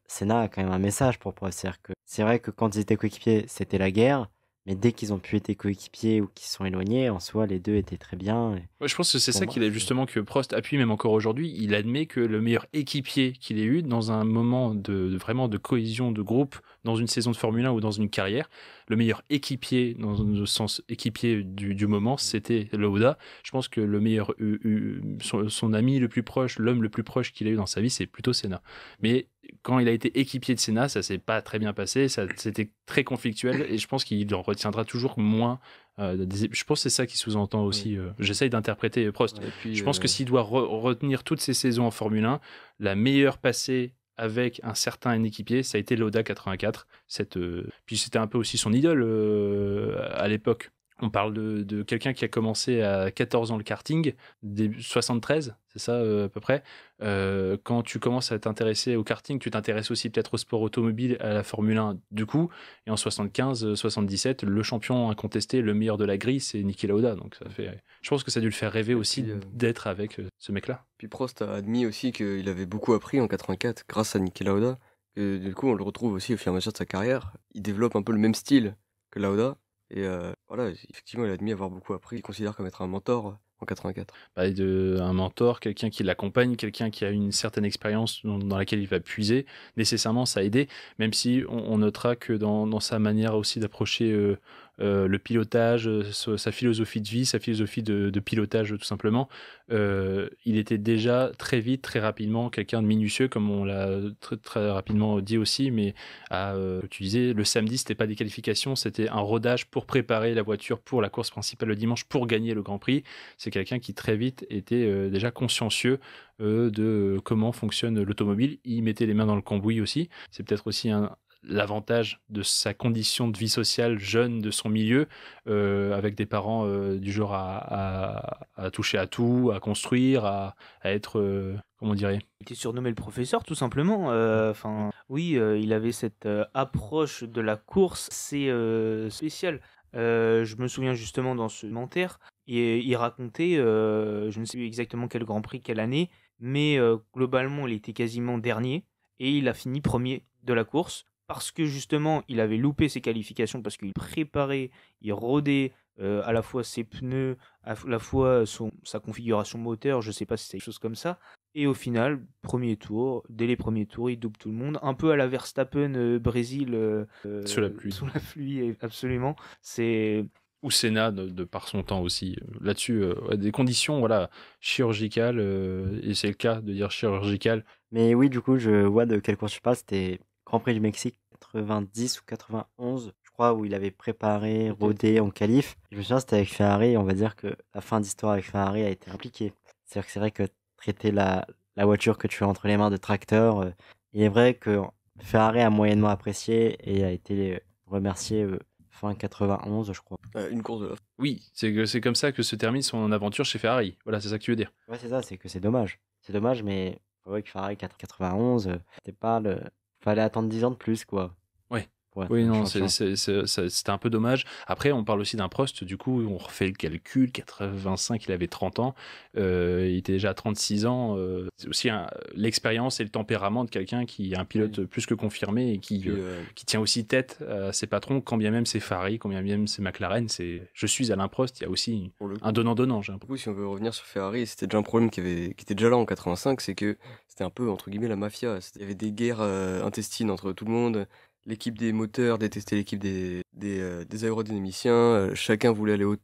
Senna a quand même un message pour Prost. C'est vrai que quand ils étaient coéquipiers, c'était la guerre, mais dès qu'ils ont pu être coéquipiers ou qu'ils sont éloignés, en soi, les deux étaient très bien. Ouais, je pense que c'est ça qu'il a justement que Prost appuie même encore aujourd'hui. Il admet que le meilleur équipier qu'il ait eu dans un moment vraiment de cohésion de groupe, dans une saison de Formule 1 ou dans une carrière, le meilleur équipier, dans le sens équipier du moment, c'était Lauda. Je pense que le meilleur, son ami le plus proche, l'homme le plus proche qu'il a eu dans sa vie, c'est plutôt Senna. Mais quand il a été équipier de Senna, ça s'est pas très bien passé, c'était très conflictuel et je pense qu'il en retiendra toujours moins. Je pense que c'est ça qui sous-entend aussi. J'essaye d'interpréter Prost. Puis, je pense que s'il doit retenir toutes ses saisons en Formule 1, la meilleure passée avec un certain équipier, ça a été Lauda 84. Puis c'était un peu aussi son idole à l'époque. On parle de quelqu'un qui a commencé à 14 ans le karting, début 73, c'est ça à peu près. Quand tu commences à t'intéresser au karting, tu t'intéresses aussi peut-être au sport automobile, à la Formule 1 du coup. Et en 75-77, le champion incontesté, le meilleur de la grille, c'est Niki Lauda. Donc je pense que ça a dû le faire rêver aussi d'être avec ce mec-là. Puis Prost a admis aussi qu'il avait beaucoup appris en 84 grâce à Niki Lauda. Et du coup, on le retrouve aussi au fur et à mesure de sa carrière. Il développe un peu le même style que Lauda. Et voilà, effectivement, il a admis avoir beaucoup appris. Il considère comme être un mentor en 84. Un mentor, quelqu'un qui l'accompagne, quelqu'un qui a une certaine expérience dans laquelle il va puiser, nécessairement ça a aidé, même si on notera que dans sa manière aussi d'approcher le pilotage, sa philosophie de vie, sa philosophie de pilotage tout simplement, il était déjà très vite, très rapidement quelqu'un de minutieux, comme on l'a très, très rapidement dit aussi, mais tu disais, le samedi c'était pas des qualifications, c'était un rodage pour préparer la voiture pour la course principale le dimanche pour gagner le Grand Prix. C'est quelqu'un qui très vite était déjà consciencieux de comment fonctionne l'automobile. Il mettait les mains dans le cambouis aussi. C'est peut-être aussi l'avantage de sa condition de vie sociale jeune de son milieu, avec des parents du genre à toucher à tout, à construire, à être, comment on dirait, Il était surnommé le professeur, tout simplement. Oui, il avait cette approche de la course, c'est spécial. Je me souviens justement dans ce commentaire, il racontait, je ne sais plus exactement quel Grand Prix, quelle année, mais globalement, il était quasiment dernier et il a fini premier de la course parce que justement, il avait loupé ses qualifications parce qu'il préparait, il rodait à la fois ses pneus, à la fois sa configuration moteur, je ne sais pas si c'est quelque chose comme ça. Et au final, premier tour, dès les premiers tours, il double tout le monde. Un peu à la Verstappen Brésil. sous la pluie. Sous la pluie, absolument. C'est... Ou Senna de par son temps aussi. Là-dessus, des conditions chirurgicales, et c'est le cas de dire chirurgicales. Mais oui, du coup, je vois de quelle course tu parles. C'était Grand Prix du Mexique 90 ou 91, je crois, où il avait préparé, rodé en qualif. Je me souviens, c'était avec Ferrari. On va dire que la fin d'histoire avec Ferrari a été impliquée. C'est-à-dire que c'est vrai que traiter la voiture que tu as entre les mains de tracteur, il est vrai que Ferrari a moyennement apprécié et a été remercié fin 91, je crois. Une course de la fin. Oui, c'est comme ça que se termine son aventure chez Ferrari. Voilà, c'est ça que tu veux dire. Ouais, c'est ça, c'est que c'est dommage. C'est dommage, mais c'est vrai que Ferrari 91, c'était pas le... Fallait attendre 10 ans de plus, quoi. Ouais. pour être Oui, non, champion. c'était un peu dommage. Après, on parle aussi d'un Prost, du coup, on refait le calcul, 85, il avait 30 ans, il était déjà à 36 ans. C'est aussi l'expérience et le tempérament de quelqu'un qui est un pilote plus que confirmé et qui tient aussi tête à ses patrons, quand bien même c'est Ferrari, quand bien même c'est McLaren. Je suis Alain Prost, il y a aussi un donnant-donnant. Du coup, si on veut revenir sur Ferrari, c'était déjà un problème qui était déjà là en 85, c'est que c'était un peu, entre guillemets, la mafia. Il y avait des guerres intestines entre tout le monde. L'équipe des moteurs détestait l'équipe des aérodynamiciens. Chacun voulait aller au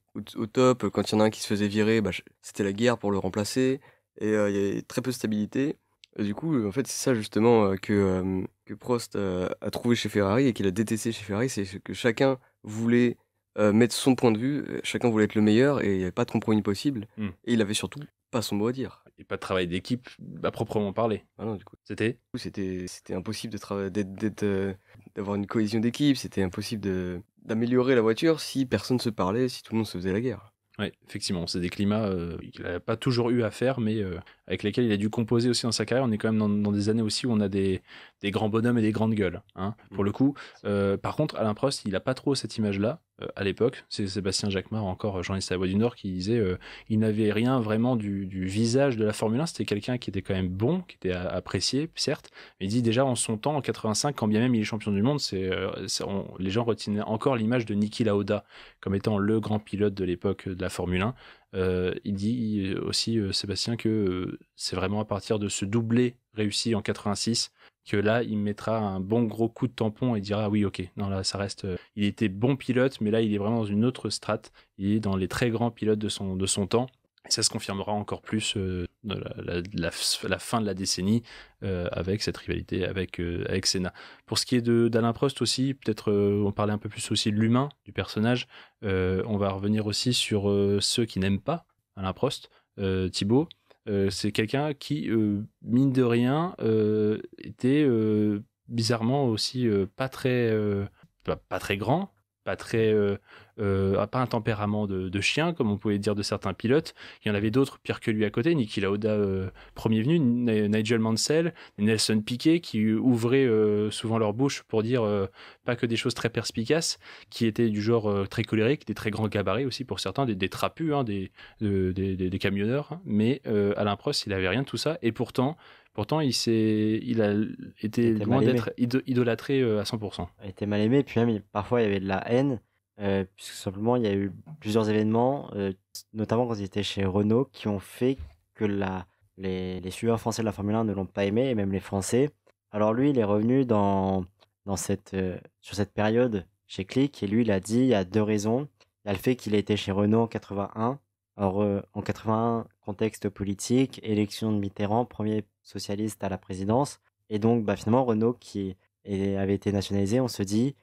top. Quand il y en a un qui se faisait virer, c'était la guerre pour le remplacer. Et il y avait très peu de stabilité. Et du coup, en fait, c'est ça justement que Prost a trouvé chez Ferrari et qu'il a détesté chez Ferrari, c'est que chacun voulait mettre son point de vue, chacun voulait être le meilleur et il n'y avait pas de compromis possible. Et il avait surtout pas son mot à dire. Et pas de travail d'équipe à proprement parler. Ah non, du coup. C'était impossible d'avoir une cohésion d'équipe, c'était impossible d'améliorer la voiture si personne se parlait, si tout le monde se faisait la guerre. Oui, effectivement, c'est des climats qu'il n'a pas toujours eu à faire, mais avec lesquels il a dû composer aussi dans sa carrière. On est quand même dans des années aussi où on a des grands bonhommes et des grandes gueules, hein, pour le coup. Par contre, Alain Prost, il n'a pas trop cette image-là à l'époque. C'est Sébastien Jacquemart, encore journaliste à la Voix du Nord, qui disait il n'avait rien vraiment du visage de la Formule 1. C'était quelqu'un qui était quand même bon, qui était apprécié, certes. Mais il dit déjà en son temps, en 85, quand bien même il est champion du monde, les gens retenaient encore l'image de Niki Lauda comme étant le grand pilote de l'époque de la Formule 1. Il dit aussi, Sébastien, que c'est vraiment à partir de ce doublé réussi en 86 que là, il mettra un bon gros coup de tampon et dira oui, ok, non, là, ça reste. Il était bon pilote, mais là, il est vraiment dans une autre strate. Il est dans les très grands pilotes de son temps. Et ça se confirmera encore plus la fin de la décennie avec cette rivalité avec Senna. Pour ce qui est d'Alain Prost aussi, peut-être on parlait un peu plus aussi de l'humain, du personnage. On va revenir aussi sur ceux qui n'aiment pas Alain Prost. Thibaut, c'est quelqu'un qui, mine de rien, était bizarrement aussi pas très grand, pas un tempérament de chien, comme on pouvait dire de certains pilotes. Il y en avait d'autres pires que lui à côté. Niki Lauda, premier venu, Nigel Mansell, Nelson Piquet, qui ouvraient souvent leur bouche pour dire pas que des choses très perspicaces, qui étaient du genre très colériques, des très grands gabarits aussi pour certains, des trapus, hein, des camionneurs. Hein. Mais Alain Prost, il avait rien de tout ça. Et pourtant, il a été loin d'être idolâtré à 100%. Il était mal aimé, puis même parfois il y avait de la haine. puisque simplement il y a eu plusieurs événements, notamment quand il était chez Renault, qui ont fait que les suiveurs français de la Formule 1 ne l'ont pas aimé, et même les Français. Alors lui, il est revenu sur cette période chez Click, et lui, il a dit il y a 2 raisons. Il y a le fait qu'il a été chez Renault en 81. Alors, en 81, contexte politique, élection de Mitterrand, premier socialiste à la présidence. Et donc, finalement, Renault, avait été nationalisé, on se dit,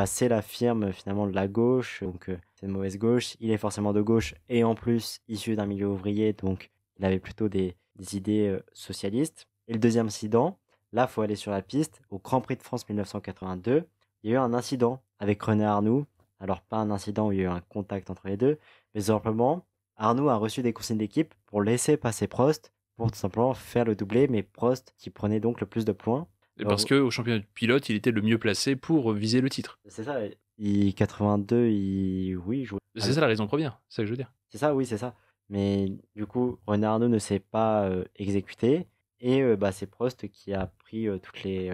c'est la firme finalement de la gauche, donc c'est une mauvaise gauche. Il est forcément de gauche et en plus issu d'un milieu ouvrier, donc il avait plutôt des idées socialistes. Et le deuxième incident, là, faut aller sur la piste. Au Grand Prix de France 1982, il y a eu un incident avec René Arnoux. Alors, pas un incident où il y a eu un contact entre les deux, mais simplement, Arnoux a reçu des consignes d'équipe pour laisser passer Prost, pour tout simplement faire le doublé, mais Prost qui prenait donc le plus de points. Et parce qu'au championnat de pilote, il était le mieux placé pour viser le titre. C'est ça, 82, il jouait. C'est ça la raison première, c'est ça que je veux dire. C'est ça, oui, c'est ça. Mais du coup, René Arnoux ne s'est pas exécuté, et c'est Prost qui a pris toutes les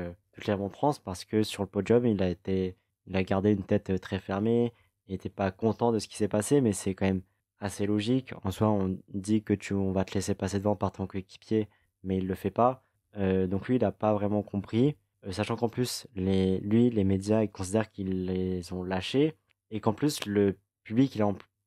remontrances, parce que sur le podium, il a gardé une tête très fermée, il n'était pas content de ce qui s'est passé, mais c'est quand même assez logique. En soi, on dit que on va te laisser passer devant par ton coéquipier, mais il le fait pas. Donc lui, il n'a pas vraiment compris, sachant qu'en plus, les médias, ils considèrent qu'ils les ont lâchés, et qu'en plus, le public, il est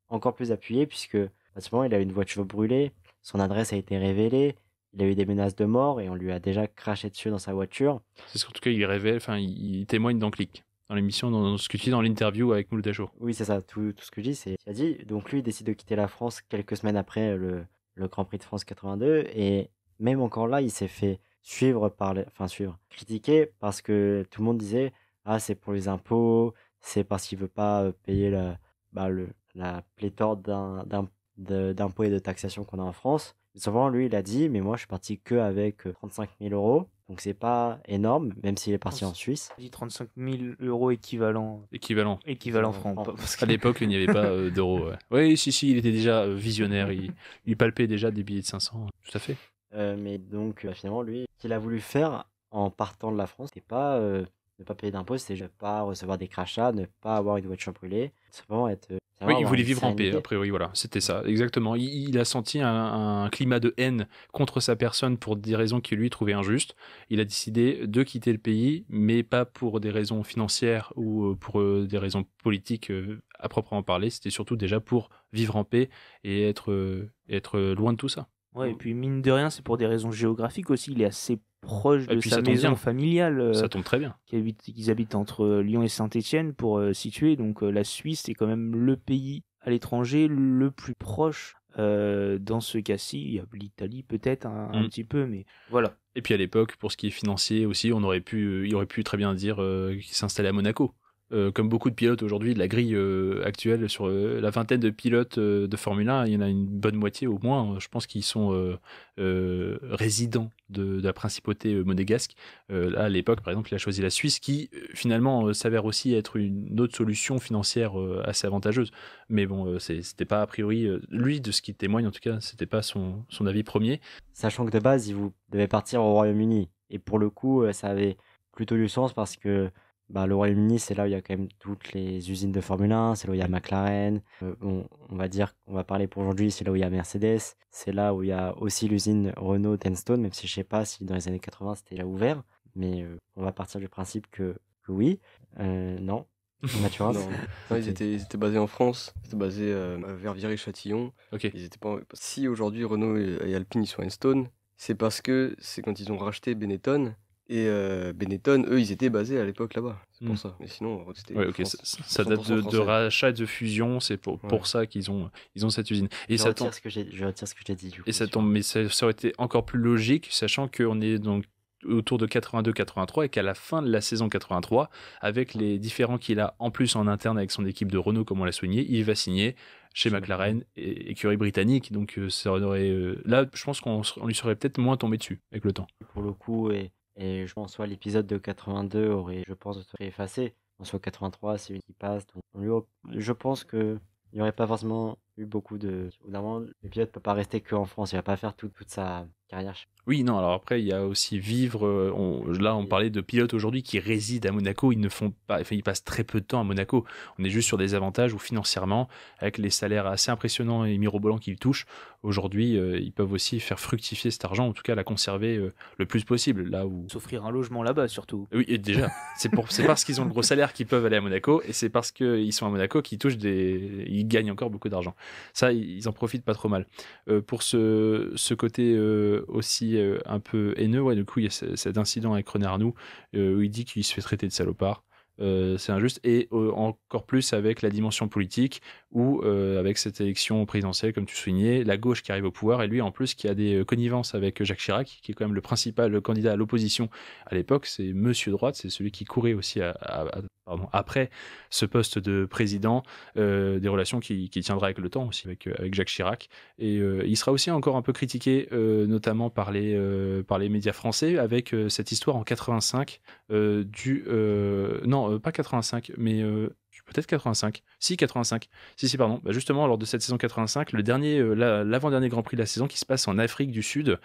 encore plus appuyé, puisque simplement, il a eu une voiture brûlée, son adresse a été révélée, il a eu des menaces de mort, et on lui a déjà craché dessus dans sa voiture. C'est ce qu'en tout cas, il révèle, il témoigne dans Click, dans l'émission, dans ce que tu dis dans l'interview avec Mouloud Achour. Oui, c'est ça, tout ce que je dis, c'est ce qu'il a dit. Donc lui, il décide de quitter la France quelques semaines après le Grand Prix de France 82, et même encore là, il s'est fait critiquer, parce que tout le monde disait c'est pour les impôts, c'est parce qu'il veut pas payer la pléthore d'impôts et de taxation qu'on a en France. Souvent, lui, il a dit, mais moi, je suis parti que avec 35 000 euros, donc c'est pas énorme, même s'il est parti en Suisse. Il dit 35 000 euros équivalent franc. Parce À l'époque, il n'y avait pas d'euros. Ouais. Oui, si, il était déjà visionnaire, il palpait déjà des billets de 500, tout à fait. Mais donc, finalement, lui, ce qu'il a voulu faire en partant de la France, c'était pas ne pas payer d'impôts, c'était ne pas recevoir des crachats, ne pas avoir une voiture brûlée, c'est vraiment être... Oui, il voulait vivre en paix, a priori, voilà, c'était ça, exactement. Il a senti un climat de haine contre sa personne pour des raisons qu'il lui trouvait injustes. Il a décidé de quitter le pays, mais pas pour des raisons financières ou pour des raisons politiques à proprement parler. C'était surtout déjà pour vivre en paix et être loin de tout ça. Ouais, et puis mine de rien, c'est pour des raisons géographiques aussi. Il est assez proche de sa maison familiale. Ça tombe très bien. Ils habitent entre Lyon et Saint-Étienne pour situer. Donc la Suisse est quand même le pays à l'étranger le plus proche. Dans ce cas-ci, il y a l'Italie peut-être un petit peu, mais voilà. Et puis à l'époque, pour ce qui est financier aussi, il aurait pu très bien dire qu'il s'installait à Monaco. Comme beaucoup de pilotes aujourd'hui, de la grille actuelle, sur la vingtaine de pilotes de Formule 1, il y en a une bonne moitié au moins, je pense, qui sont résidents de la principauté monégasque. Là, à l'époque, par exemple, il a choisi la Suisse, qui finalement s'avère aussi être une autre solution financière assez avantageuse. Mais bon, c'était pas a priori, lui, de ce qu'il témoigne en tout cas, c'était pas son avis premier. Sachant que de base, il devait partir au Royaume-Uni. Et pour le coup, ça avait plutôt du sens, parce que le Royaume-Uni, c'est là où il y a quand même toutes les usines de Formule 1, c'est là où il y a McLaren, on va parler pour aujourd'hui, c'est là où il y a Mercedes, c'est là où il y a aussi l'usine Renault d'Enstone, même si je sais pas si dans les années 80 c'était là ouvert, mais on va partir du principe que oui. Non. Mathurin. Non, ils étaient basés en France, ils étaient basés vers Viry-Châtillon. Okay. Ils étaient pas... Si aujourd'hui Renault et Alpine ils sont à Enstone, c'est parce que c'est quand ils ont racheté Benetton. Et Benetton, eux, ils étaient basés à l'époque là-bas. C'est pour ça. Mais sinon, c'était. Ouais, ok, ça date de rachat et de fusion. C'est pour ça qu'ils ont cette usine. Et je retire ce que j'ai dit. Du coup, et ça tombe, mais ça aurait été encore plus logique, sachant qu'on est donc autour de 82-83 et qu'à la fin de la saison 83, avec les différends qu'il a en plus en interne avec son équipe de Renault, comme on l'a souligné, il va signer chez McLaren, écurie britannique. Donc ça aurait là, je pense qu'on lui serait peut-être moins tombé dessus avec le temps. Pour le coup, et je pense soit l'épisode de 82 aurait, je pense, serait effacé. En soit 83, c'est une qui passe. Donc je pense que il n'y aurait pas forcément eu beaucoup de. Évidemment, le pilote peut pas rester qu'en France, il va pas faire toute sa carrière. Oui, non, alors après, il y a aussi vivre. Là, on parlait de pilotes aujourd'hui qui résident à Monaco. Ils ne font pas. Enfin, ils passent très peu de temps à Monaco. On est juste sur des avantages où financièrement, avec les salaires assez impressionnants et mirobolants qu'ils touchent, aujourd'hui, ils peuvent aussi faire fructifier cet argent, en tout cas la conserver le plus possible. Là où. S'offrir un logement là-bas, surtout. Oui, et déjà, c'est parce qu'ils ont le gros salaire qu'ils peuvent aller à Monaco, et c'est parce qu'ils sont à Monaco qu'ils touchent ils gagnent encore beaucoup d'argent. Ça, ils en profitent pas trop mal. Pour ce côté aussi un peu haineux, ouais, du coup, il y a cet incident avec René Arnoux où il dit qu'il se fait traiter de salopard. C'est injuste, et encore plus avec la dimension politique où avec cette élection présidentielle, comme tu soulignais, la gauche qui arrive au pouvoir, et lui en plus qui a des connivences avec Jacques Chirac, qui est quand même le principal candidat à l'opposition à l'époque. C'est Monsieur Droite, c'est celui qui courait aussi après ce poste de président, des relations qui tiendra avec le temps aussi avec Jacques Chirac, et il sera aussi encore un peu critiqué notamment par les médias français avec cette histoire en 85 pas 85, mais peut-être 85. Si, 85. Si, pardon. Bah justement, lors de cette saison 85, l'avant-dernier Grand Prix de la saison qui se passe en Afrique du Sud,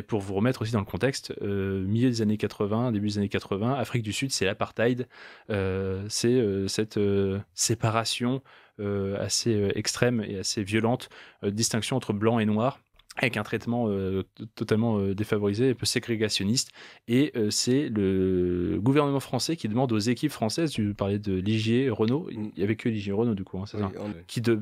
pour vous remettre aussi dans le contexte, milieu des années 80, début des années 80, Afrique du Sud, c'est l'apartheid, c'est cette séparation assez extrême et assez violente, distinction entre blanc et noir, avec un traitement totalement défavorisé, un peu ségrégationniste, et c'est le gouvernement français qui demande aux équipes françaises, tu parlais de Ligier, Renault, il n'y avait que Ligier Renault du coup, hein, c'est ça,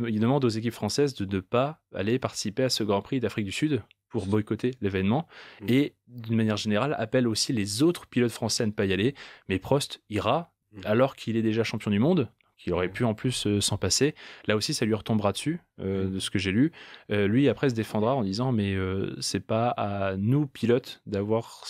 il demande aux équipes françaises de ne pas aller participer à ce Grand Prix d'Afrique du Sud pour boycotter l'événement, et d'une manière générale appelle aussi les autres pilotes français à ne pas y aller, mais Prost ira alors qu'il est déjà champion du monde, qu'il aurait pu en plus s'en passer. Là aussi, ça lui retombera dessus, de ce que j'ai lu. Lui, après, se défendra en disant, mais c'est pas à nous, pilotes, d'avoir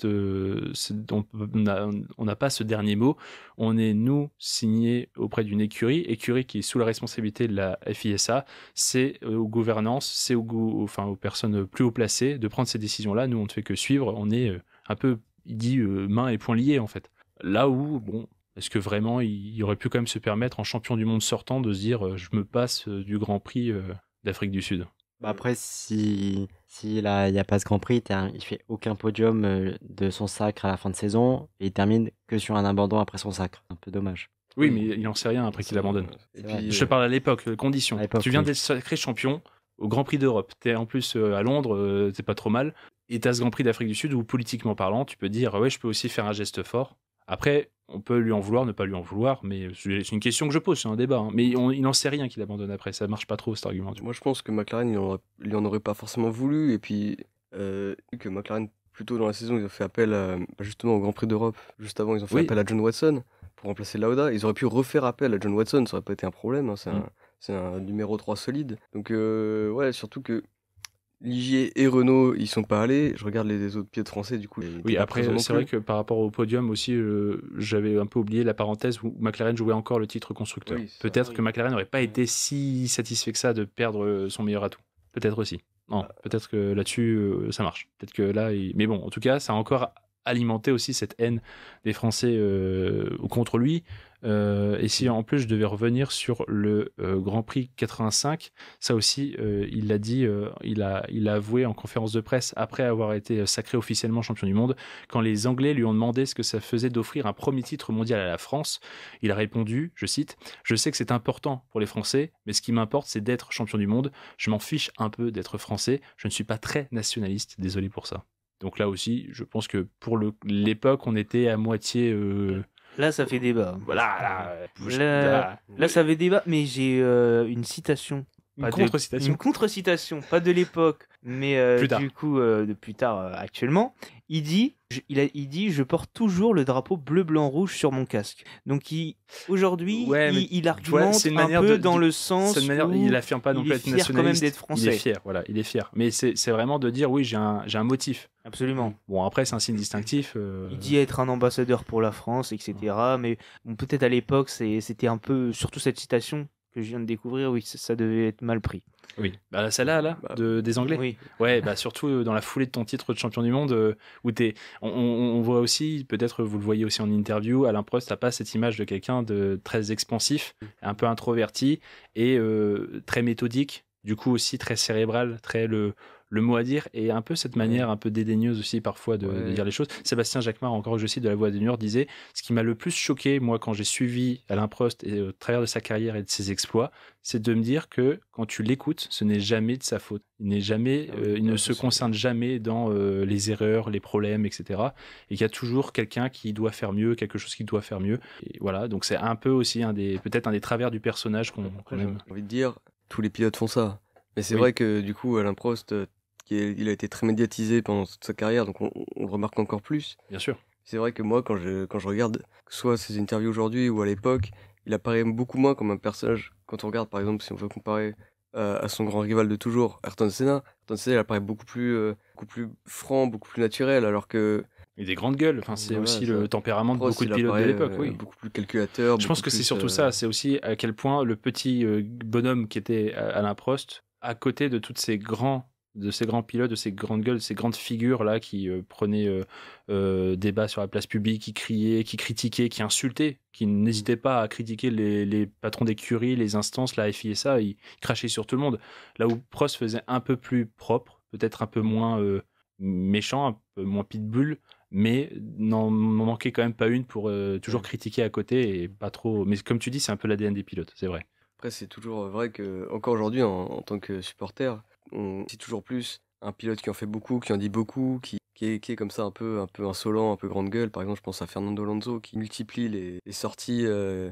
on n'a pas ce dernier mot. On est, nous, signés auprès d'une écurie qui est sous la responsabilité de la FISA. C'est aux gouvernances, c'est aux personnes plus haut placées de prendre ces décisions-là. Nous, on ne fait que suivre. On est un peu, il dit, mains et poings liés, en fait. Là où, bon... Est-ce que vraiment il aurait pu quand même se permettre en champion du monde sortant de se dire je me passe du Grand Prix d'Afrique du Sud? Bah après, si là il n'y a pas ce Grand Prix, il fait aucun podium de son sacre à la fin de saison, et il termine que sur un abandon après son sacre. Un peu dommage. Oui, mais il n'en sait rien après qu'il abandonne. Je te parle à l'époque, conditions. Tu viens d'être sacré champion au Grand Prix d'Europe. T'es en plus à Londres, c'est pas trop mal. Et t'as ce Grand Prix d'Afrique du Sud où, politiquement parlant, tu peux dire ouais, je peux aussi faire un geste fort. Après, on peut lui en vouloir, ne pas lui en vouloir, mais c'est une question que je pose, c'est un débat. Hein. Mais il n'en sait rien qu'il abandonne après, ça marche pas trop cet argument. Moi je pense que McLaren, il en aurait pas forcément voulu, et puis que McLaren, plus tôt dans la saison, ils ont fait appel justement au Grand Prix d'Europe. Juste avant, ils ont fait appel à John Watson pour remplacer Lauda. Ils auraient pu refaire appel à John Watson, ça aurait pas été un problème, hein. C'est un numéro 3 solide. Donc ouais, surtout que Ligier et Renault, ils sont pas allés. Je regarde les autres pilotes français, du coup. Oui, après, c'est vrai que par rapport au podium aussi, j'avais un peu oublié la parenthèse où McLaren jouait encore le titre constructeur. Oui, peut-être que McLaren n'aurait pas été si satisfait que ça de perdre son meilleur atout. Peut-être aussi. Non, peut-être que là-dessus, ça marche. Peut-être que là... Mais bon, en tout cas, ça a encore alimenté aussi cette haine des Français contre lui. Et si en plus je devais revenir sur le Grand Prix 85, ça aussi il l'a dit, il a avoué en conférence de presse après avoir été sacré officiellement champion du monde, quand les Anglais lui ont demandé ce que ça faisait d'offrir un premier titre mondial à la France, il a répondu, je cite, « Je sais que c'est important pour les Français, mais ce qui m'importe c'est d'être champion du monde, je m'en fiche un peu d'être français, je ne suis pas très nationaliste, désolé pour ça ». Donc là aussi, je pense que pour l'époque, on était à moitié... Là, ça fait débat. Voilà. Là, ça fait débat, mais j'ai une citation. Une contre-citation. Une contre-citation, pas de l'époque, mais du coup, de plus tard, actuellement. Il dit, je porte toujours le drapeau bleu, blanc, rouge sur mon casque. Donc, aujourd'hui, il argumente un peu dans le sens où il affirme pas non plus être nationaliste. Quand même d'être français. Il est fier, voilà, il est fier. Mais c'est vraiment de dire, oui, j'ai un motif. Absolument. Bon, après, c'est un signe distinctif. Il dit être un ambassadeur pour la France, etc. Mais bon, peut-être à l'époque, c'était un peu, surtout cette citation, que je viens de découvrir, oui, ça devait être mal pris. Oui, bah, celle-là, des Anglais. Oui. Ouais, bah, surtout dans la foulée de ton titre de champion du monde, où on voit aussi, peut-être vous le voyez aussi en interview, Alain Prost n'a pas cette image de quelqu'un de très expansif, un peu introverti et très méthodique, du coup aussi très cérébral, très le mot à dire, et un peu cette manière un peu dédaigneuse aussi parfois de dire les choses. Sébastien Jacquemart, encore que je cite de La Voix des Juniors, disait « Ce qui m'a le plus choqué, moi, quand j'ai suivi Alain Prost et au travers de sa carrière et de ses exploits, c'est de me dire que quand tu l'écoutes, ce n'est jamais de sa faute. Il ne se concerne jamais dans les erreurs, les problèmes, etc. Et qu'il y a toujours quelqu'un qui doit faire mieux, quelque chose qui doit faire mieux. Et voilà, donc c'est un peu aussi peut-être un des travers du personnage qu'on aime. J'ai envie de dire, tous les pilotes font ça. Mais c'est vrai que du coup, Alain Prost, il a été très médiatisé pendant toute sa carrière, donc on le remarque encore plus. Bien sûr. C'est vrai que moi, quand je regarde, que ce soit ses interviews aujourd'hui ou à l'époque, il apparaît beaucoup moins comme un personnage. Quand on regarde, par exemple, si on veut comparer à son grand rival de toujours, Ayrton Senna, il apparaît beaucoup plus franc, beaucoup plus naturel, alors que... Et des grandes gueules, enfin, c'est aussi le tempérament de beaucoup de pilotes de l'époque. Oui. Beaucoup plus calculateur. Je pense que c'est surtout ça, c'est aussi à quel point le petit bonhomme qui était Alain Prost, à côté de toutes ces grands pilotes, de ces grandes gueules, de ces grandes figures là qui prenaient débat sur la place publique, qui criaient, qui critiquaient, qui insultaient, qui n'hésitaient pas à critiquer les patrons d'écurie, les instances, la FISA, ils crachaient sur tout le monde. Là où Prost faisait un peu plus propre, peut-être un peu moins méchant, un peu moins pitbull, mais n'en manquait quand même pas une pour toujours critiquer à côté et pas trop. Mais comme tu dis, c'est un peu l'ADN des pilotes, c'est vrai. Après, c'est toujours vrai que, encore aujourd'hui, en tant que supporter, on dit toujours plus un pilote qui en fait beaucoup, qui en dit beaucoup, qui est comme ça un peu insolent, un peu grande gueule. Par exemple, je pense à Fernando Alonso qui multiplie les sorties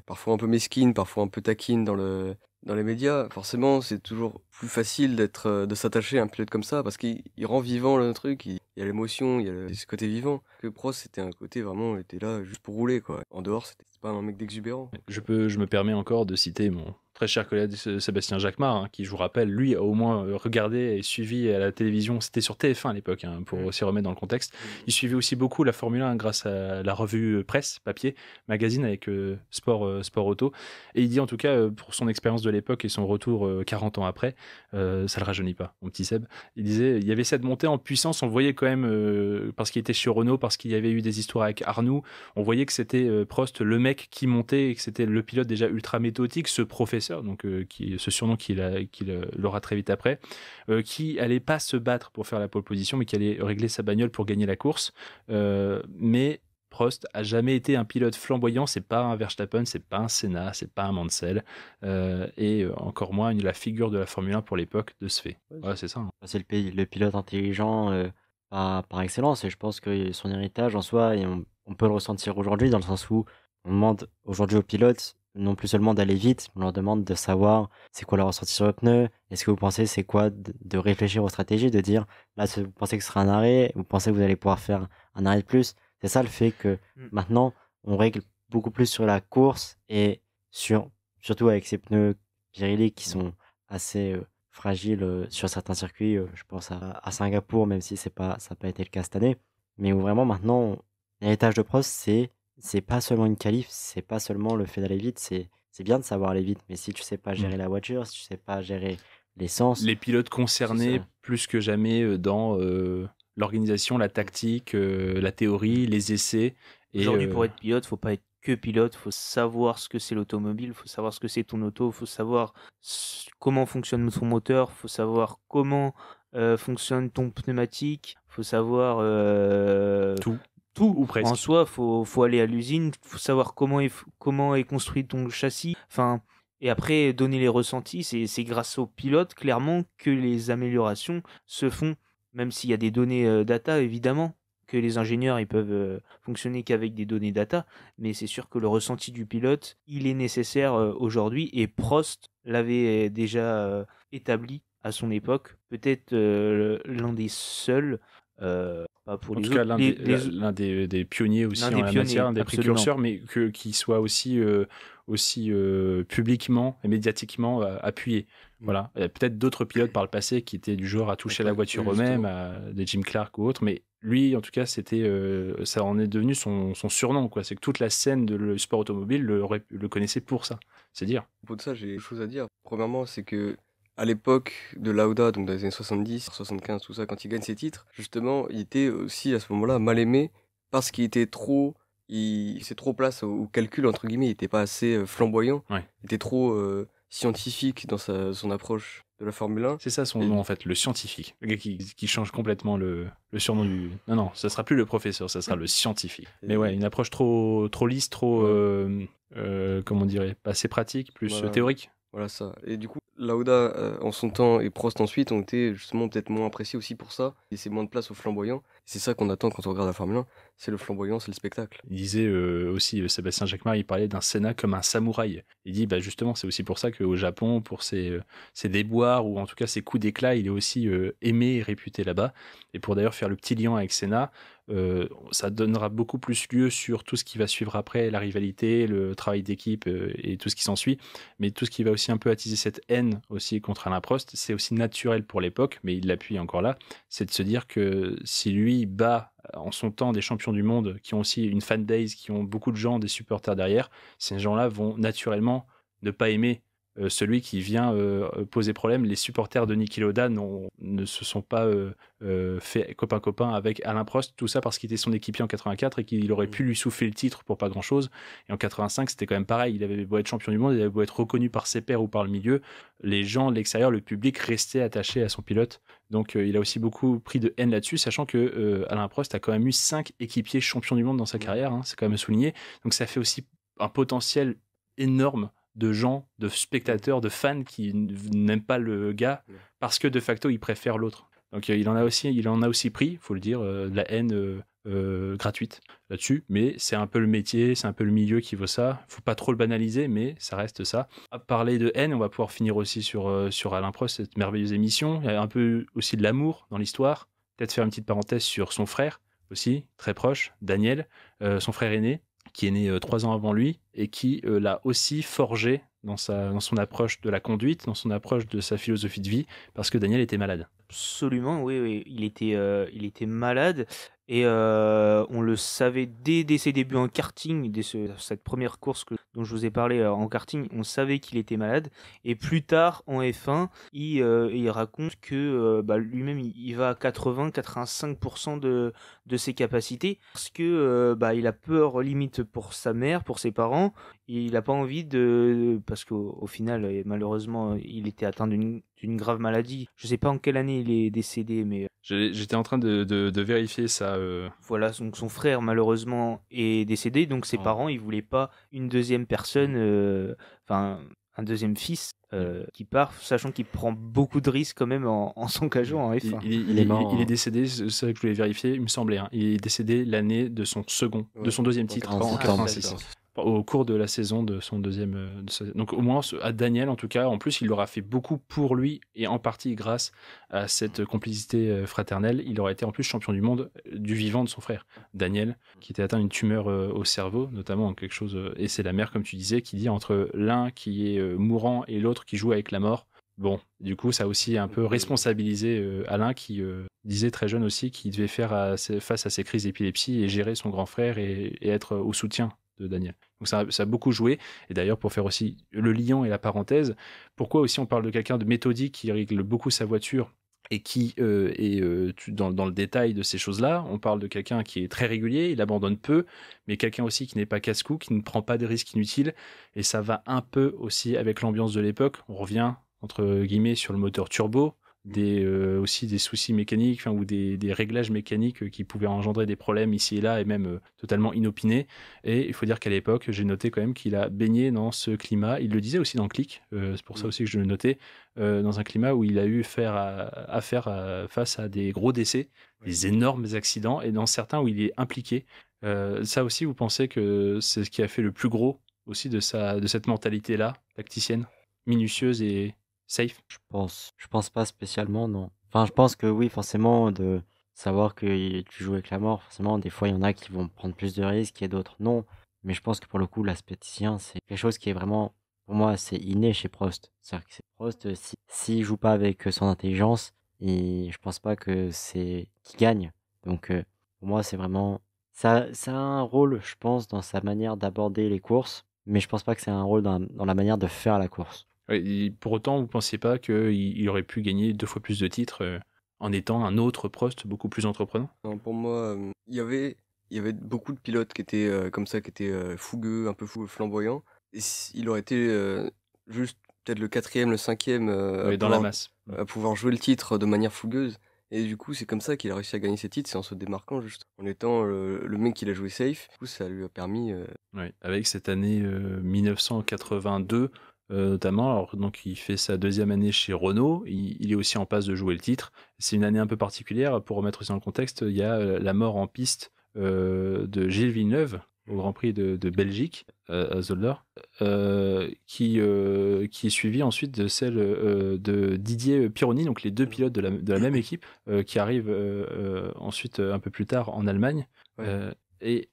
parfois un peu mesquines, parfois un peu taquines dans les médias. Forcément, c'est toujours plus facile de s'attacher à un pilote comme ça parce qu'il rend vivant le truc. Il y a l'émotion, il y a ce côté vivant. Que Prost, c'était un côté vraiment, il était là juste pour rouler, quoi. En dehors, c'était pas un mec d'exubérant. Je me permets encore de citer mon très cher collègue Sébastien Jacquemart, qui, je vous rappelle, lui a au moins regardé et suivi à la télévision, c'était sur TF1 à l'époque, pour aussi remettre dans le contexte. Il suivait aussi beaucoup la Formule 1 grâce à la revue presse, papier, magazine avec Sport Auto. Et il dit en tout cas, pour son expérience de l'époque et son retour 40 ans après, ça le rajeunit pas, mon petit Seb. Il disait, il y avait cette montée en puissance, on le voyait quand même, parce qu'il était chez Renault, parce qu'il y avait eu des histoires avec Arnoux, on voyait que c'était Prost le mec qui montait, et que c'était le pilote déjà ultra méthodique, ce professeur, donc ce surnom qu'il aura très vite après, qui allait pas se battre pour faire la pole position, mais qui allait régler sa bagnole pour gagner la course. Mais Prost a jamais été un pilote flamboyant, c'est pas un Verstappen, c'est pas un Senna, c'est pas un Mansell, et encore moins la figure de la Formule 1 pour l'époque de ce fait. Ouais, c'est ça. Hein. C'est le pilote intelligent par excellence, et je pense que son héritage en soi, et on peut le ressentir aujourd'hui dans le sens où on demande aujourd'hui aux pilotes non plus seulement d'aller vite, on leur demande de savoir c'est quoi leur ressenti sur le pneu, est-ce que vous pensez c'est quoi de réfléchir aux stratégies, de dire là vous pensez que ce sera un arrêt, vous pensez que vous allez pouvoir faire un arrêt de plus. C'est ça le fait que maintenant on règle beaucoup plus sur la course et surtout avec ces pneus Pirelli qui sont assez fragiles sur certains circuits. Je pense à Singapour, même si ça n'a pas été le cas cette année, mais où vraiment maintenant l'héritage de Prost c'est pas seulement une qualif, c'est pas seulement le fait d'aller vite, c'est bien de savoir aller vite, mais si tu sais pas gérer la voiture, si tu sais pas gérer l'essence... Les pilotes concernés plus que jamais dans l'organisation, la tactique, la théorie, les essais. Aujourd'hui, pour être pilote, faut pas être que pilote, faut savoir ce que c'est l'automobile, faut savoir ce que c'est ton auto, faut savoir comment fonctionne ton moteur, faut savoir comment fonctionne ton pneumatique, faut savoir... Tout ou presque. En soi, faut aller à l'usine, faut savoir comment est construit ton châssis. Enfin, et après donner les ressentis. C'est grâce aux pilotes clairement que les améliorations se font. Même s'il y a des données data évidemment, que les ingénieurs ils peuvent fonctionner qu'avec des données data, mais c'est sûr que le ressenti du pilote il est nécessaire aujourd'hui. Et Prost l'avait déjà établi à son époque. Peut-être l'un des seuls. Pour en tout cas, l'un des pionniers aussi en la matière, un des précurseurs, mais qui soit aussi publiquement et médiatiquement appuyé. Voilà. Il y a peut-être d'autres pilotes par le passé qui étaient du genre à toucher la voiture eux-mêmes, à des Jim Clark ou autres, mais lui, en tout cas, ça en est devenu son surnom, quoi. C'est que toute la scène le sport automobile le connaissait pour ça. C'est dire. À propos de ça, j'ai des choses à dire. Premièrement, c'est que à l'époque de Lauda, donc dans les années 70, 75, tout ça, quand il gagne ses titres, justement, il était aussi à ce moment-là mal aimé parce qu'il était il s'est trop place au calcul, entre guillemets, il était pas assez flamboyant, Ouais. il était trop scientifique dans son approche de la Formule 1. C'est ça son nom, en fait, le scientifique. Le gars qui change complètement le surnom du... Non, ça sera plus le professeur, ça sera le scientifique. Mais ouais, une approche trop lisse, trop... comment on dirait, pas assez pratique, plus Voilà. théorique. Voilà ça. Et du coup, Lauda en son temps et Prost ensuite ont été justement peut-être moins appréciés aussi pour ça. Et c'est moins de place au flamboyant. C'est ça qu'on attend quand on regarde la Formule 1. C'est le flamboyant, c'est le spectacle. Il disait aussi, Sébastien Jacquemart, il parlait d'un Senna comme un samouraï. Il dit, justement, c'est aussi pour ça qu'au Japon, pour ses déboires, ou en tout cas ses coups d'éclat, il est aussi aimé et réputé là-bas. Et pour d'ailleurs faire le petit lien avec Senna, ça donnera beaucoup plus lieu sur tout ce qui va suivre après, la rivalité, le travail d'équipe et tout ce qui s'ensuit. Mais tout ce qui va aussi un peu attiser cette haine aussi contre Alain Prost, c'est aussi naturel pour l'époque, mais il l'appuie encore là, c'est de se dire que si lui bat en son temps des champions du monde qui ont aussi une fanbase, qui ont beaucoup de gens, des supporters derrière, ces gens-là vont naturellement ne pas aimer celui qui vient poser problème. Les supporters de Niki Lauda ne se sont pas fait copain avec Alain Prost, tout ça parce qu'il était son équipier en 84 et qu'il aurait pu lui souffler le titre pour pas grand-chose. Et en 85, c'était quand même pareil. Il avait beau être champion du monde, il avait beau être reconnu par ses pairs ou par le milieu, les gens de l'extérieur, le public restait attaché à son pilote. Donc il a aussi beaucoup pris de haine là-dessus, sachant que Alain Prost a quand même eu 5 équipiers champions du monde dans sa carrière, hein, c'est quand même souligné. Donc ça fait aussi un potentiel énorme de gens, de spectateurs, de fans qui n'aiment pas le gars parce que de facto ils préfèrent l'autre. Donc il en a aussi pris, faut le dire, de la haine gratuite là-dessus, mais c'est un peu le métier, c'est un peu le milieu qui veut ça. Faut pas trop le banaliser, mais ça reste ça. À parler de haine, on va pouvoir finir aussi sur Alain Prost, cette merveilleuse émission. Il y a un peu aussi de l'amour dans l'histoire. Peut-être faire une petite parenthèse sur son frère aussi, très proche, Daniel, son frère aîné, qui est né 3 ans avant lui et qui l'a aussi forgé dans son approche de la conduite, dans son approche de sa philosophie de vie, parce que Daniel était malade. Absolument, oui. Il était malade et on le savait dès ses débuts en karting, dès cette première course dont je vous ai parlé en karting, on savait qu'il était malade. Et plus tard, en F1, il raconte que lui-même, il va à 80-85% de ses capacités parce que il a peur limite pour sa mère, pour ses parents. Il n'a pas envie parce qu'au final, malheureusement, il était atteint d'une grave maladie. Je ne sais pas en quelle année il est décédé, mais... J'étais en train de vérifier ça. Voilà, donc son frère, malheureusement, est décédé, donc ses parents, ils ne voulaient pas une deuxième personne, un deuxième fils qui part, sachant qu'il prend beaucoup de risques quand même en s'engageant en F1. Il est mort. Il est décédé, c'est ça que je voulais vérifier, il me semblait. Hein, il est décédé l'année de son deuxième titre en 86. Au cours de la saison de son deuxième. Donc au moins à Daniel en tout cas, en plus il l'aura fait beaucoup pour lui et en partie grâce à cette complicité fraternelle, il aurait été en plus champion du monde du vivant de son frère Daniel, qui était atteint d'une tumeur au cerveau, notamment quelque chose. Et c'est la mère, comme tu disais, qui dit entre l'un qui est mourant et l'autre qui joue avec la mort. Bon, du coup, ça a aussi un peu responsabilisé Alain qui disait très jeune aussi qu'il devait faire face à ses crises d'épilepsie et gérer son grand frère et être au soutien de Daniel. Donc ça a beaucoup joué. Et d'ailleurs, pour faire aussi le lien et la parenthèse, pourquoi aussi on parle de quelqu'un de méthodique qui règle beaucoup sa voiture et qui est dans le détail de ces choses-là. On parle de quelqu'un qui est très régulier, il abandonne peu, mais quelqu'un aussi qui n'est pas casse-cou, qui ne prend pas de risques inutiles. Et ça va un peu aussi avec l'ambiance de l'époque. On revient, entre guillemets, sur le moteur turbo, aussi des soucis mécaniques ou des réglages mécaniques qui pouvaient engendrer des problèmes ici et là et même totalement inopinés. Et il faut dire qu'à l'époque, j'ai noté quand même qu'il a baigné dans ce climat. Il le disait aussi dans Click, c'est pour ça aussi que je le notais, dans un climat où il a eu affaire face à des gros décès, des énormes accidents, et dans certains où il est impliqué. Ça aussi, vous pensez que c'est ce qui a fait le plus gros aussi de cette mentalité-là, tacticienne, minutieuse et safe? Je pense pas spécialement, non. Enfin, je pense que oui, forcément, de savoir que tu joues avec la mort, forcément, des fois, il y en a qui vont prendre plus de risques et d'autres non. Mais je pense que pour le coup, l'aspect tacticien, c'est quelque chose qui est vraiment, pour moi, c'est inné chez Prost. C'est-à-dire que Prost, s'il joue pas avec son intelligence, je pense pas que c'est qu'il gagne. Donc, Pour moi, c'est vraiment ça a un rôle, je pense, dans sa manière d'aborder les courses, mais je pense pas que c'est un rôle dans la manière de faire la course. Ouais, et pour autant, vous ne pensiez pas qu'il aurait pu gagner 2 fois plus de titres en étant un autre Prost beaucoup plus entreprenant? Non, pour moi, il y avait beaucoup de pilotes qui étaient comme ça, qui étaient fougueux, un peu flamboyants. Et il aurait été juste peut-être le 4e, le 5e Oui, dans la masse. à pouvoir jouer le titre de manière fougueuse. Et du coup, c'est comme ça qu'il a réussi à gagner ses titres, c'est en se démarquant juste, en étant le mec qui l'a joué safe. Du coup, ça lui a permis. Ouais, avec cette année 1982 notamment, alors donc il fait sa 2e année chez Renault, il est aussi en passe de jouer le titre. C'est une année un peu particulière, pour remettre aussi dans le contexte, il y a la mort en piste de Gilles Villeneuve au Grand Prix de Belgique à Zolder, qui est suivi ensuite de celle de Didier Pironi, donc les 2 pilotes de la même équipe, qui arrivent ensuite un peu plus tard en Allemagne. Ouais. Et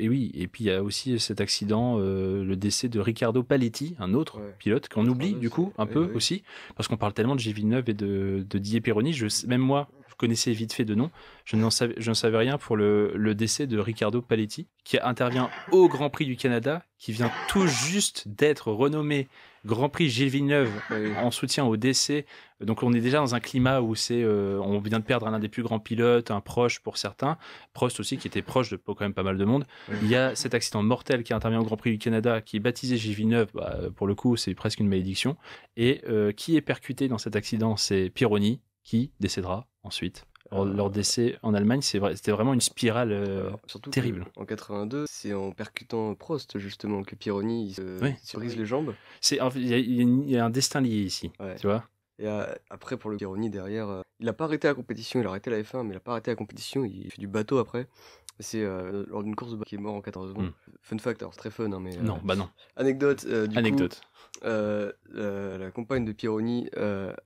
oui, et puis il y a aussi cet accident, le décès de Riccardo Paletti, un autre Ouais. pilote qu'on oublie du coup un Ouais, peu bah oui. aussi, parce qu'on parle tellement de Gilles Villeneuve et de Didier Pironi. Même moi, je connaissais vite fait de nom, je ne savais rien pour le décès de Riccardo Paletti, qui intervient au Grand Prix du Canada, qui vient tout juste d'être renommé Grand Prix Gilles Villeneuve Ouais, oui. en soutien au décès. Donc on est déjà dans un climat où on vient de perdre l'un des plus grands pilotes, un proche pour certains, Prost aussi qui était proche de quand même pas mal de monde. Ouais. Il y a cet accident mortel qui intervient au Grand Prix du Canada, qui est baptisé Gilles Villeneuve, pour le coup c'est presque une malédiction, et qui est percuté dans cet accident, c'est Pironi, qui décédera ensuite. Leur décès en Allemagne, c'était vraiment une spirale Alors, surtout terrible. en 82, c'est en percutant Prost justement que Pironi Oui. il se brise les jambes. Il y a un destin lié ici, Ouais. tu vois. Et après, pour le Pironi, derrière, il a pas arrêté la compétition, il a arrêté la F1, mais il a pas arrêté la compétition, il fait du bateau après. C'est lors d'une course de bateau qu'il est mort en 14 secondes. Fun fact, alors c'est très fun, hein, mais. Non, bah non. Anecdote, du Anecdote. coup, la compagne de Pironi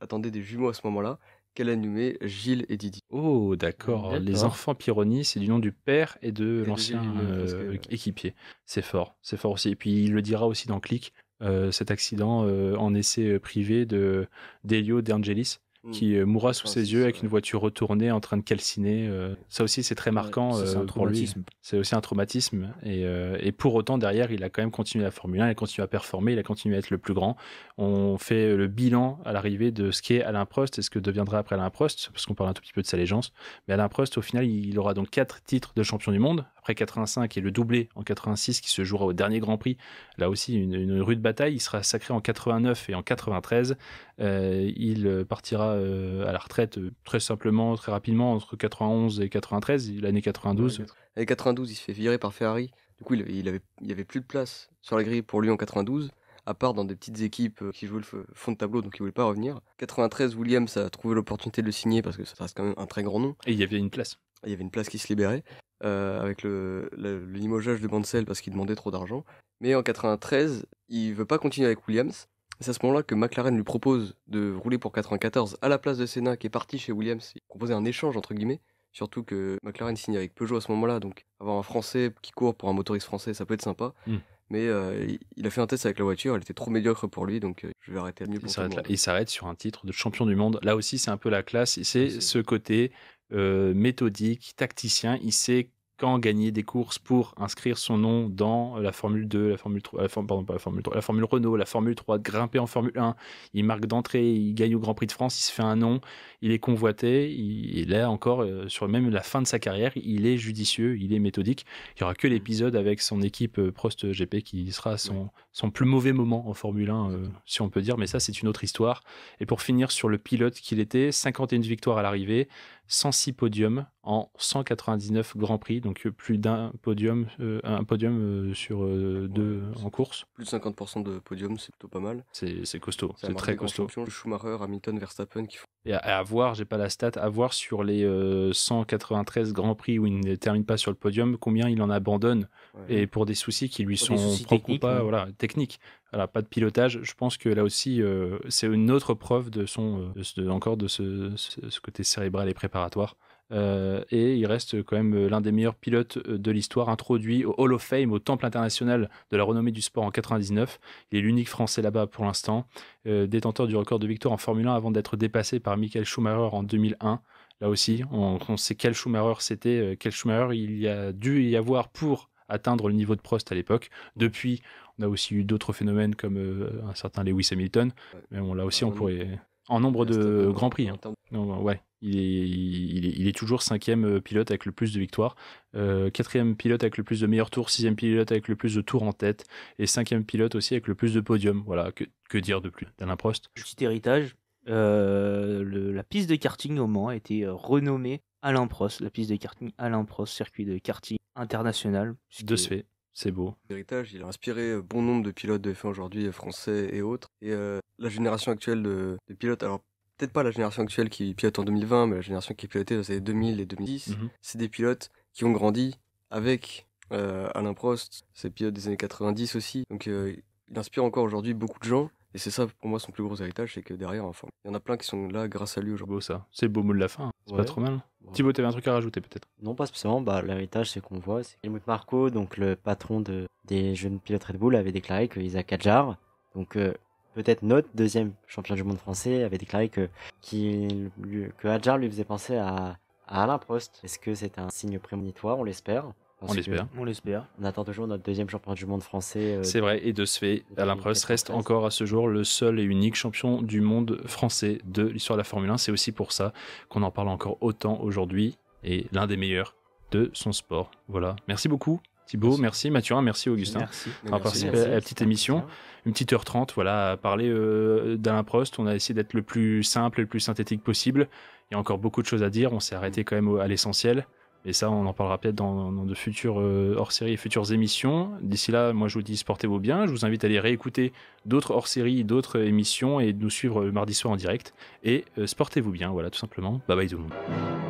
attendait des jumeaux à ce moment-là, qu'elle a nommé Gilles et Didi. Oh, d'accord. Les D'accord. enfants Pironi, c'est du nom du père et de de l'ancien Gilles Villeneuve, parce que- équipier. C'est fort aussi. Et puis il le dira aussi dans Click, cet accident en essai privé d'Elio De Angelis, qui mourra sous ses 86, yeux avec ouais. une voiture retournée en train de calciner. Ça aussi, c'est très marquant Ça, c'est un pour lui. traumatisme. C'est aussi un traumatisme. Et pour autant, derrière, il a quand même continué la Formule 1, il a continué à performer, il a continué à être le plus grand. On fait le bilan à l'arrivée de ce qu'est Alain Prost et ce que deviendra après Alain Prost, parce qu'on parle un tout petit peu de sa légence. Mais Alain Prost, au final, il aura donc 4 titres de champion du monde. Après 85 et le doublé en 86 qui se jouera au dernier Grand Prix. Là aussi, une rude bataille. Il sera sacré en 89 et en 93. Il partira à la retraite très simplement, très rapidement, entre 91 et 93, l'année 92. Ouais, avec 92, il se fait virer par Ferrari. Du coup, il y avait plus de place sur la grille pour lui en 92, à part dans des petites équipes qui jouaient le fond de tableau, donc il voulait pas revenir. 93, Williams a trouvé l'opportunité de le signer parce que ça reste quand même un très grand nom. Et il y avait une place. Il y avait une place qui se libérait avec le limogeage de Mansell parce qu'il demandait trop d'argent. Mais en 93, il veut pas continuer avec Williams. C'est à ce moment-là que McLaren lui propose de rouler pour 94 à la place de Senna qui est parti chez Williams. Il proposait un échange entre guillemets. Surtout que McLaren signe avec Peugeot à ce moment-là, donc avoir un Français qui court pour un motoriste français, ça peut être sympa. Mais il a fait un test avec la voiture, elle était trop médiocre pour lui, donc je vais arrêter mieux pour tout le monde. Il s'arrête sur un titre de champion du monde. Là aussi, c'est un peu la classe. Et c'est ce côté méthodique, tacticien. Il sait quand gagner des courses pour inscrire son nom dans la Formule 2, la Formule 3, pardon, pas la Formule 3, la Formule Renault, la Formule 3, grimper en Formule 1. Il marque d'entrée, il gagne au Grand Prix de France, il se fait un nom, il est convoité. Et là encore, sur même la fin de sa carrière, il est judicieux, il est méthodique. Il n'y aura que l'épisode avec son équipe Prost GP qui sera son plus mauvais moment en Formule 1, si on peut dire, mais ça, c'est une autre histoire. Et pour finir sur le pilote qu'il était, 51 victoires à l'arrivée, 106 podiums en 199 Grands Prix, donc plus d'un podium, sur deux en course. Plus de 50% de podium, c'est plutôt pas mal. C'est costaud, Ça a c'est marqué très des grands costaud. champions, Schumacher, Hamilton, Verstappen qui font. Et à voir, j'ai pas la stat, à voir sur les 193 Grands Prix où il ne termine pas sur le podium, combien il en abandonne, et pour des soucis qui lui Pour sont des soucis propres ou techniques, pas, ouais. voilà, techniques. Voilà, pas de pilotage. Je pense que là aussi, c'est une autre preuve de ce côté cérébral et préparatoire. Et il reste quand même l'un des meilleurs pilotes de l'histoire, introduit au Hall of Fame, au Temple international de la renommée du sport en 99. Il est l'unique Français là-bas pour l'instant, détenteur du record de victoire en Formule 1 avant d'être dépassé par Michael Schumacher en 2001. Là aussi, on sait quel Schumacher c'était, quel Schumacher il y a dû y avoir pour atteindre le niveau de Prost à l'époque. Depuis, on a aussi eu d'autres phénomènes comme un certain Lewis Hamilton. Ouais. Mais bon, là aussi, on pourrait... En nombre de Grands Prix. Hein. Non, ouais, il est toujours 5e pilote avec le plus de victoires, 4e pilote avec le plus de meilleurs tours, 6e pilote avec le plus de tours en tête, et 5e pilote aussi avec le plus de podiums. Voilà, que dire de plus d'Alain Prost? Petit héritage, la piste de karting au Mans a été renommée Alain Prost, la piste de karting Alain Prost, circuit de karting international. De ce fait, c'est beau. L'héritage, il a inspiré bon nombre de pilotes de F1 aujourd'hui, français et autres. Et la génération actuelle de pilotes, alors peut-être pas la génération actuelle qui pilote en 2020, mais la génération qui pilotait dans les années 2000 et 2010, c'est des pilotes qui ont grandi avec Alain Prost, c'est le pilote des années 90 aussi. Donc il inspire encore aujourd'hui beaucoup de gens. Et c'est ça, pour moi, son plus gros héritage, c'est que derrière, enfin, il y en a plein qui sont là grâce à lui aujourd'hui. Beau ça, c'est le beau mot de la fin, c'est Ouais. pas trop mal. Ouais. Thibaut, t'avais un truc à rajouter peut-être? Non, pas spécialement. L'héritage, c'est qu'on voit, c'est Helmut Marko, donc le patron des jeunes pilotes Red Bull, avait déclaré que Isaac Hadjar, donc peut-être notre deuxième champion du monde français, avait déclaré que Hadjar lui faisait penser à Alain Prost. Est-ce que c'est un signe prémonitoire? On l'espère. Parce On que l'espère. On l'espère. On attend toujours notre deuxième champion du monde français. C'est vrai, et de ce fait, Alain Prost reste encore à ce jour le seul et unique champion du monde français de l'histoire de la Formule 1. C'est aussi pour ça qu'on en parle encore autant aujourd'hui, et l'un des meilleurs de son sport. Voilà. Merci beaucoup Thibaut, merci Mathurin, merci Augustin. Merci. On va participer à la petite émission. Une petite heure 30, voilà, à parler d'Alain Prost. On a essayé d'être le plus simple et le plus synthétique possible. Il y a encore beaucoup de choses à dire. On s'est arrêté quand même à l'essentiel. Et ça, on en parlera peut-être dans de futures hors-séries et futures émissions. D'ici là, moi, je vous dis, portez-vous bien. Je vous invite à aller réécouter d'autres hors-séries, d'autres émissions et de nous suivre le mardi soir en direct. Et sportez-vous bien, voilà, tout simplement. Bye bye tout le monde.